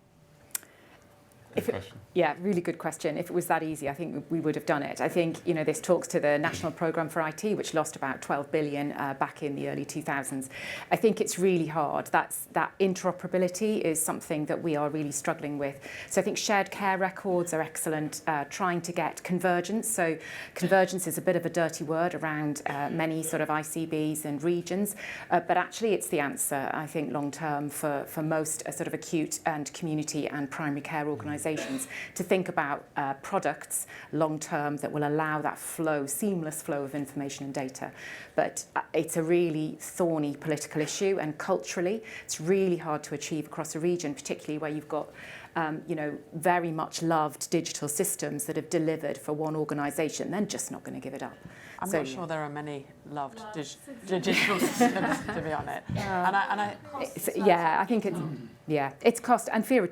Really good question. If it was that easy, I think we would have done it. I think, this talks to the National Programme for IT, which lost about 12 billion back in the early 2000s. I think it's really hard. That interoperability is something that we are really struggling with. So I think shared care records are excellent, trying to get convergence. So convergence is a bit of a dirty word around many sort of ICBs and regions, but actually it's the answer, I think, long term for most sort of acute and community and primary care organisations. To think about products long term that will allow that seamless flow of information and data. But it's a really thorny political issue, and culturally it's really hard to achieve across a region, particularly where you've got very much loved digital systems that have delivered for one organisation. They're just not going to give it up. I'm not sure there are many loved digital systems, to be honest. I think it's cost and fear of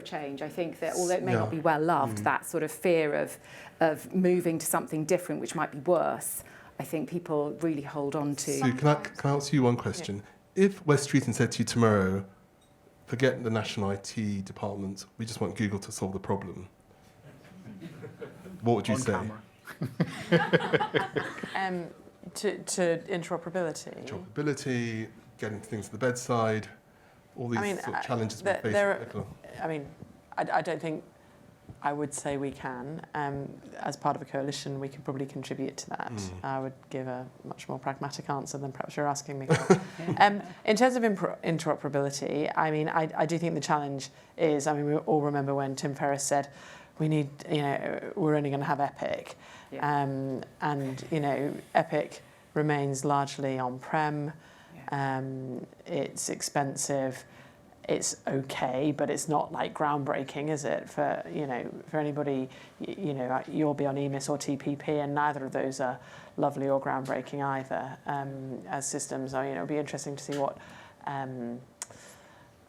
change. I think that although it may not be well loved, that sort of fear of moving to something different, which might be worse, I think people really hold on to. So can I ask you one question? If West Streeton said to you tomorrow, forget the national IT department, we just want Google to solve the problem, what would you say? Camera. To interoperability. Interoperability, getting things to the bedside, all these sort of challenges we face. I don't think I would say we can. As part of a coalition, we could probably contribute to that. I would give a much more pragmatic answer than perhaps you're asking me. In terms of interoperability, I do think the challenge is, we all remember when Tim Ferriss said, we need, we're only going to have Epic. Epic remains largely on-prem. It's expensive. It's okay, but it's not like groundbreaking, is it? For anybody, you'll be on EMIS or TPP, and neither of those are lovely or groundbreaking either as systems. It'll be interesting to see what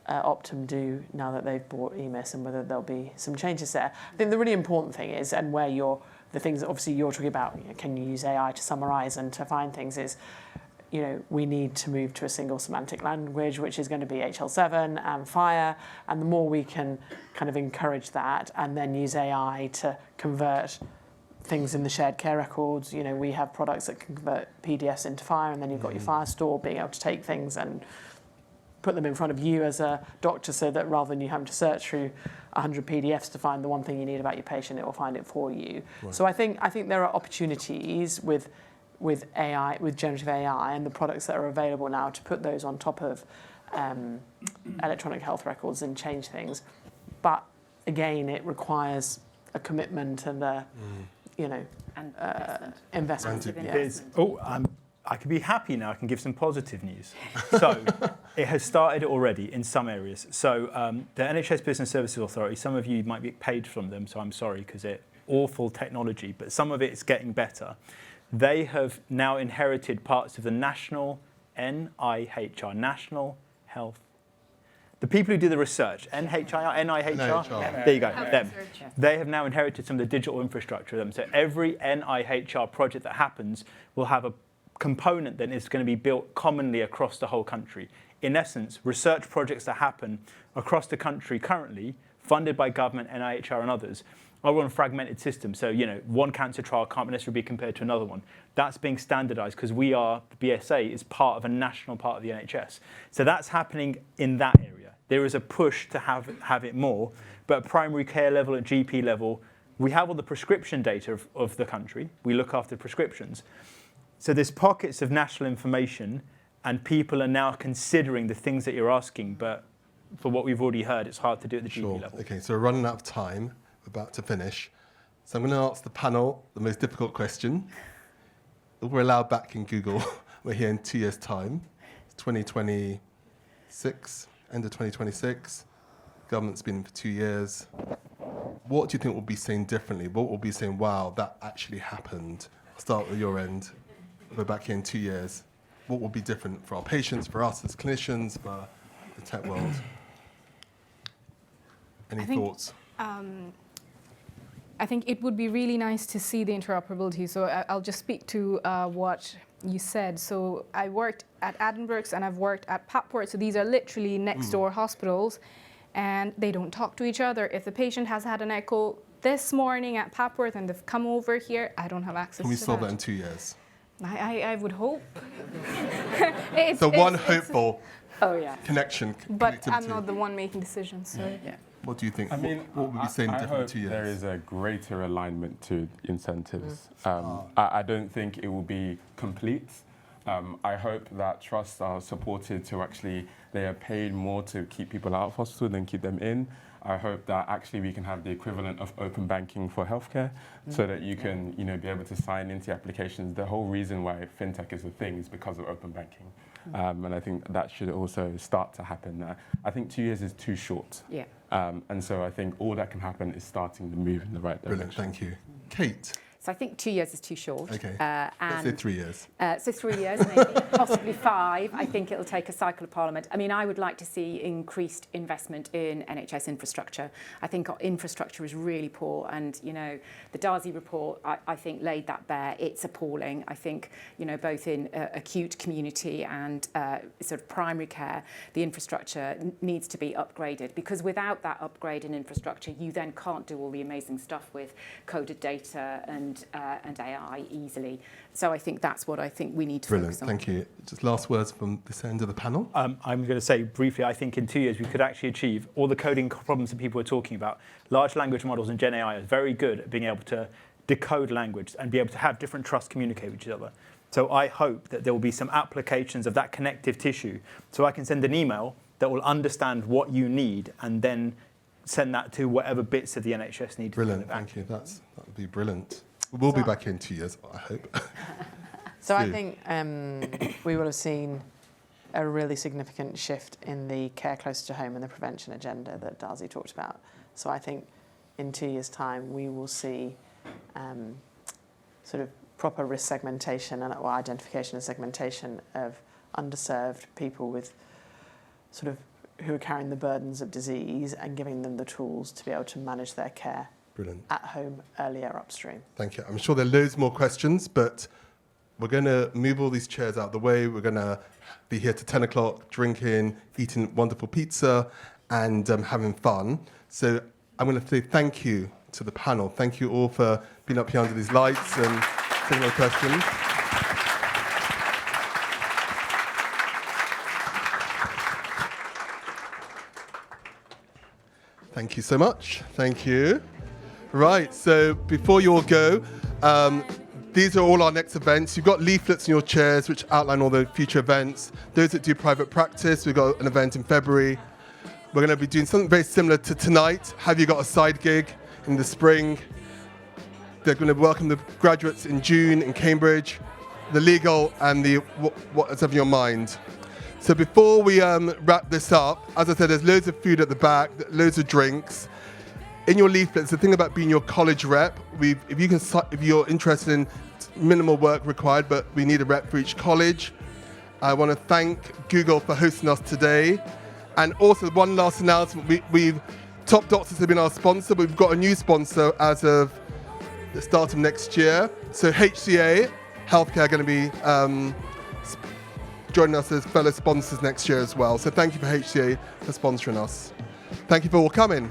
Optum do now that they've bought EMIS, and whether there'll be some changes there. I think the really important thing is, and where the things that obviously you're talking about, can you use AI to summarise and to find things, is we need to move to a single semantic language, which is going to be HL7 and FHIR, and the more we can kind of encourage that and then use AI to convert things in the shared care records. We have products that can convert PDFs into FHIR, and then you've got your FHIR store being able to take things and put them in front of you as a doctor, so that rather than you having to search through 100 PDFs to find the one thing you need about your patient, it will find it for you. Right. So I think there are opportunities with AI, with generative AI, and the products that are available now to put those on top of electronic health records and change things. But again, it requires a commitment and investment. I can be happy now. I can give some positive news. So it has started already in some areas. So the NHS Business Services Authority, some of you might be paid from them, so I'm sorry, because it's awful technology, but some of it's getting better. They have now inherited parts of the National NIHR, National Health. The people who do the research, NIHR? There you go, them. They have now inherited some of the digital infrastructure of them. So every NIHR project that happens will have a component that is going to be built commonly across the whole country. In essence, research projects that happen across the country currently, funded by government, NIHR and others, are on fragmented systems. So, one cancer trial can't necessarily be compared to another one. That's being standardized because the BSA is part of a national part of the NHS. So that's happening in that area. there is a push to have it more. But at primary care level, at GP level, we have all the prescription data of the country. We look after prescriptions. So there's pockets of national information, and people are now considering the things that you're asking, but for what we've already heard, it's hard to do at the GP level. Okay, so we're running out of time. We're about to finish. So I'm going to ask the panel the most difficult question. If we're allowed back in Google, we're here in 2 years' time. It's 2026, end of 2026. Government's been in for 2 years. What do you think we'll be saying differently? What will be saying, wow, that actually happened? I'll start with your end. We're back here in 2 years. What will be different for our patients, for us as clinicians, for the tech world? Any thoughts? I think it would be really nice to see the interoperability. So I'll just speak to what you said. So I worked at Addenbrookes and I've worked at Papworth. So these are literally next door hospitals, and they don't talk to each other. If the patient has had an echo this morning at Papworth and they've come over here, I don't have access to that. Can we solve that in 2 years? I would hope. So one hopeful connection. But I'm not the one making decisions. So. Yeah. What do you think? I mean, what would be saying different in 2 years? There is a greater alignment to incentives. I don't think it will be complete. I hope that trusts are supported to actually, they are paid more to keep people out of hospital than keep them in. I hope that actually we can have the equivalent of open banking for healthcare, so that you can, be able to sign into applications. The whole reason why fintech is a thing is because of open banking. And I think that should also start to happen. I think 2 years is too short. Yeah. And so I think all that can happen is starting to move in the right direction. Brilliant, thank you. Kate? So I think 2 years is too short. Okay, let's say 3 years. So 3 years, maybe, possibly 5. I think it'll take a cycle of Parliament. I mean, I would like to see increased investment in NHS infrastructure. I think our infrastructure is really poor, and, the Darzi report, I think, laid that bare. It's appalling. I think, both in acute community and sort of primary care, the infrastructure needs to be upgraded, because without that upgrade in infrastructure, you then can't do all the amazing stuff with coded data and AI easily. So I think that's what I think we need to focus on. Brilliant, thank you. Just last words from this end of the panel. I'm going to say briefly, I think in 2 years we could actually achieve all the coding problems that people are talking about. Large language models and Gen AI are very good at being able to decode language and be able to have different trusts communicate with each other. So I hope that there will be some applications of that connective tissue, so I can send an email that will understand what you need and then send that to whatever bits of the NHS need. Brilliant, thank you. That would be brilliant. We'll be back in 2 years, I hope. So I think we will have seen a really significant shift in the care close to home and the prevention agenda that Darzi talked about. So I think in 2 years' time we will see sort of proper risk segmentation or identification and segmentation of underserved people with sort of who are carrying the burdens of disease, and giving them the tools to be able to manage their care at home earlier upstream. Thank you. I'm sure there are loads more questions, but we're going to move all these chairs out of the way. We're going to be here to 10 o'clock, drinking, eating wonderful pizza, and having fun. So I'm going to say thank you to the panel. Thank you all for being up here under these lights and taking all the questions. Thank you so much. Thank you. Right, so before you all go, these are all our next events. You've got leaflets in your chairs which outline all the future events. Those that do private practice, we've got an event in February. We're going to be doing something very similar to tonight. Have you got a side gig in the spring? They're going to welcome the graduates in June in Cambridge, the legal and the what's on your mind. So before we wrap this up, as I said, there's loads of food at the back, loads of drinks. In your leaflets, the thing about being your college rep, if you're interested in minimal work required, but we need a rep for each college. I want to thank Google for hosting us today. And also one last announcement, Top Doctors have been our sponsor, but we've got a new sponsor as of the start of next year. So HCA Healthcare are going to be joining us as fellow sponsors next year as well. So thank you for HCA for sponsoring us. Thank you for all coming.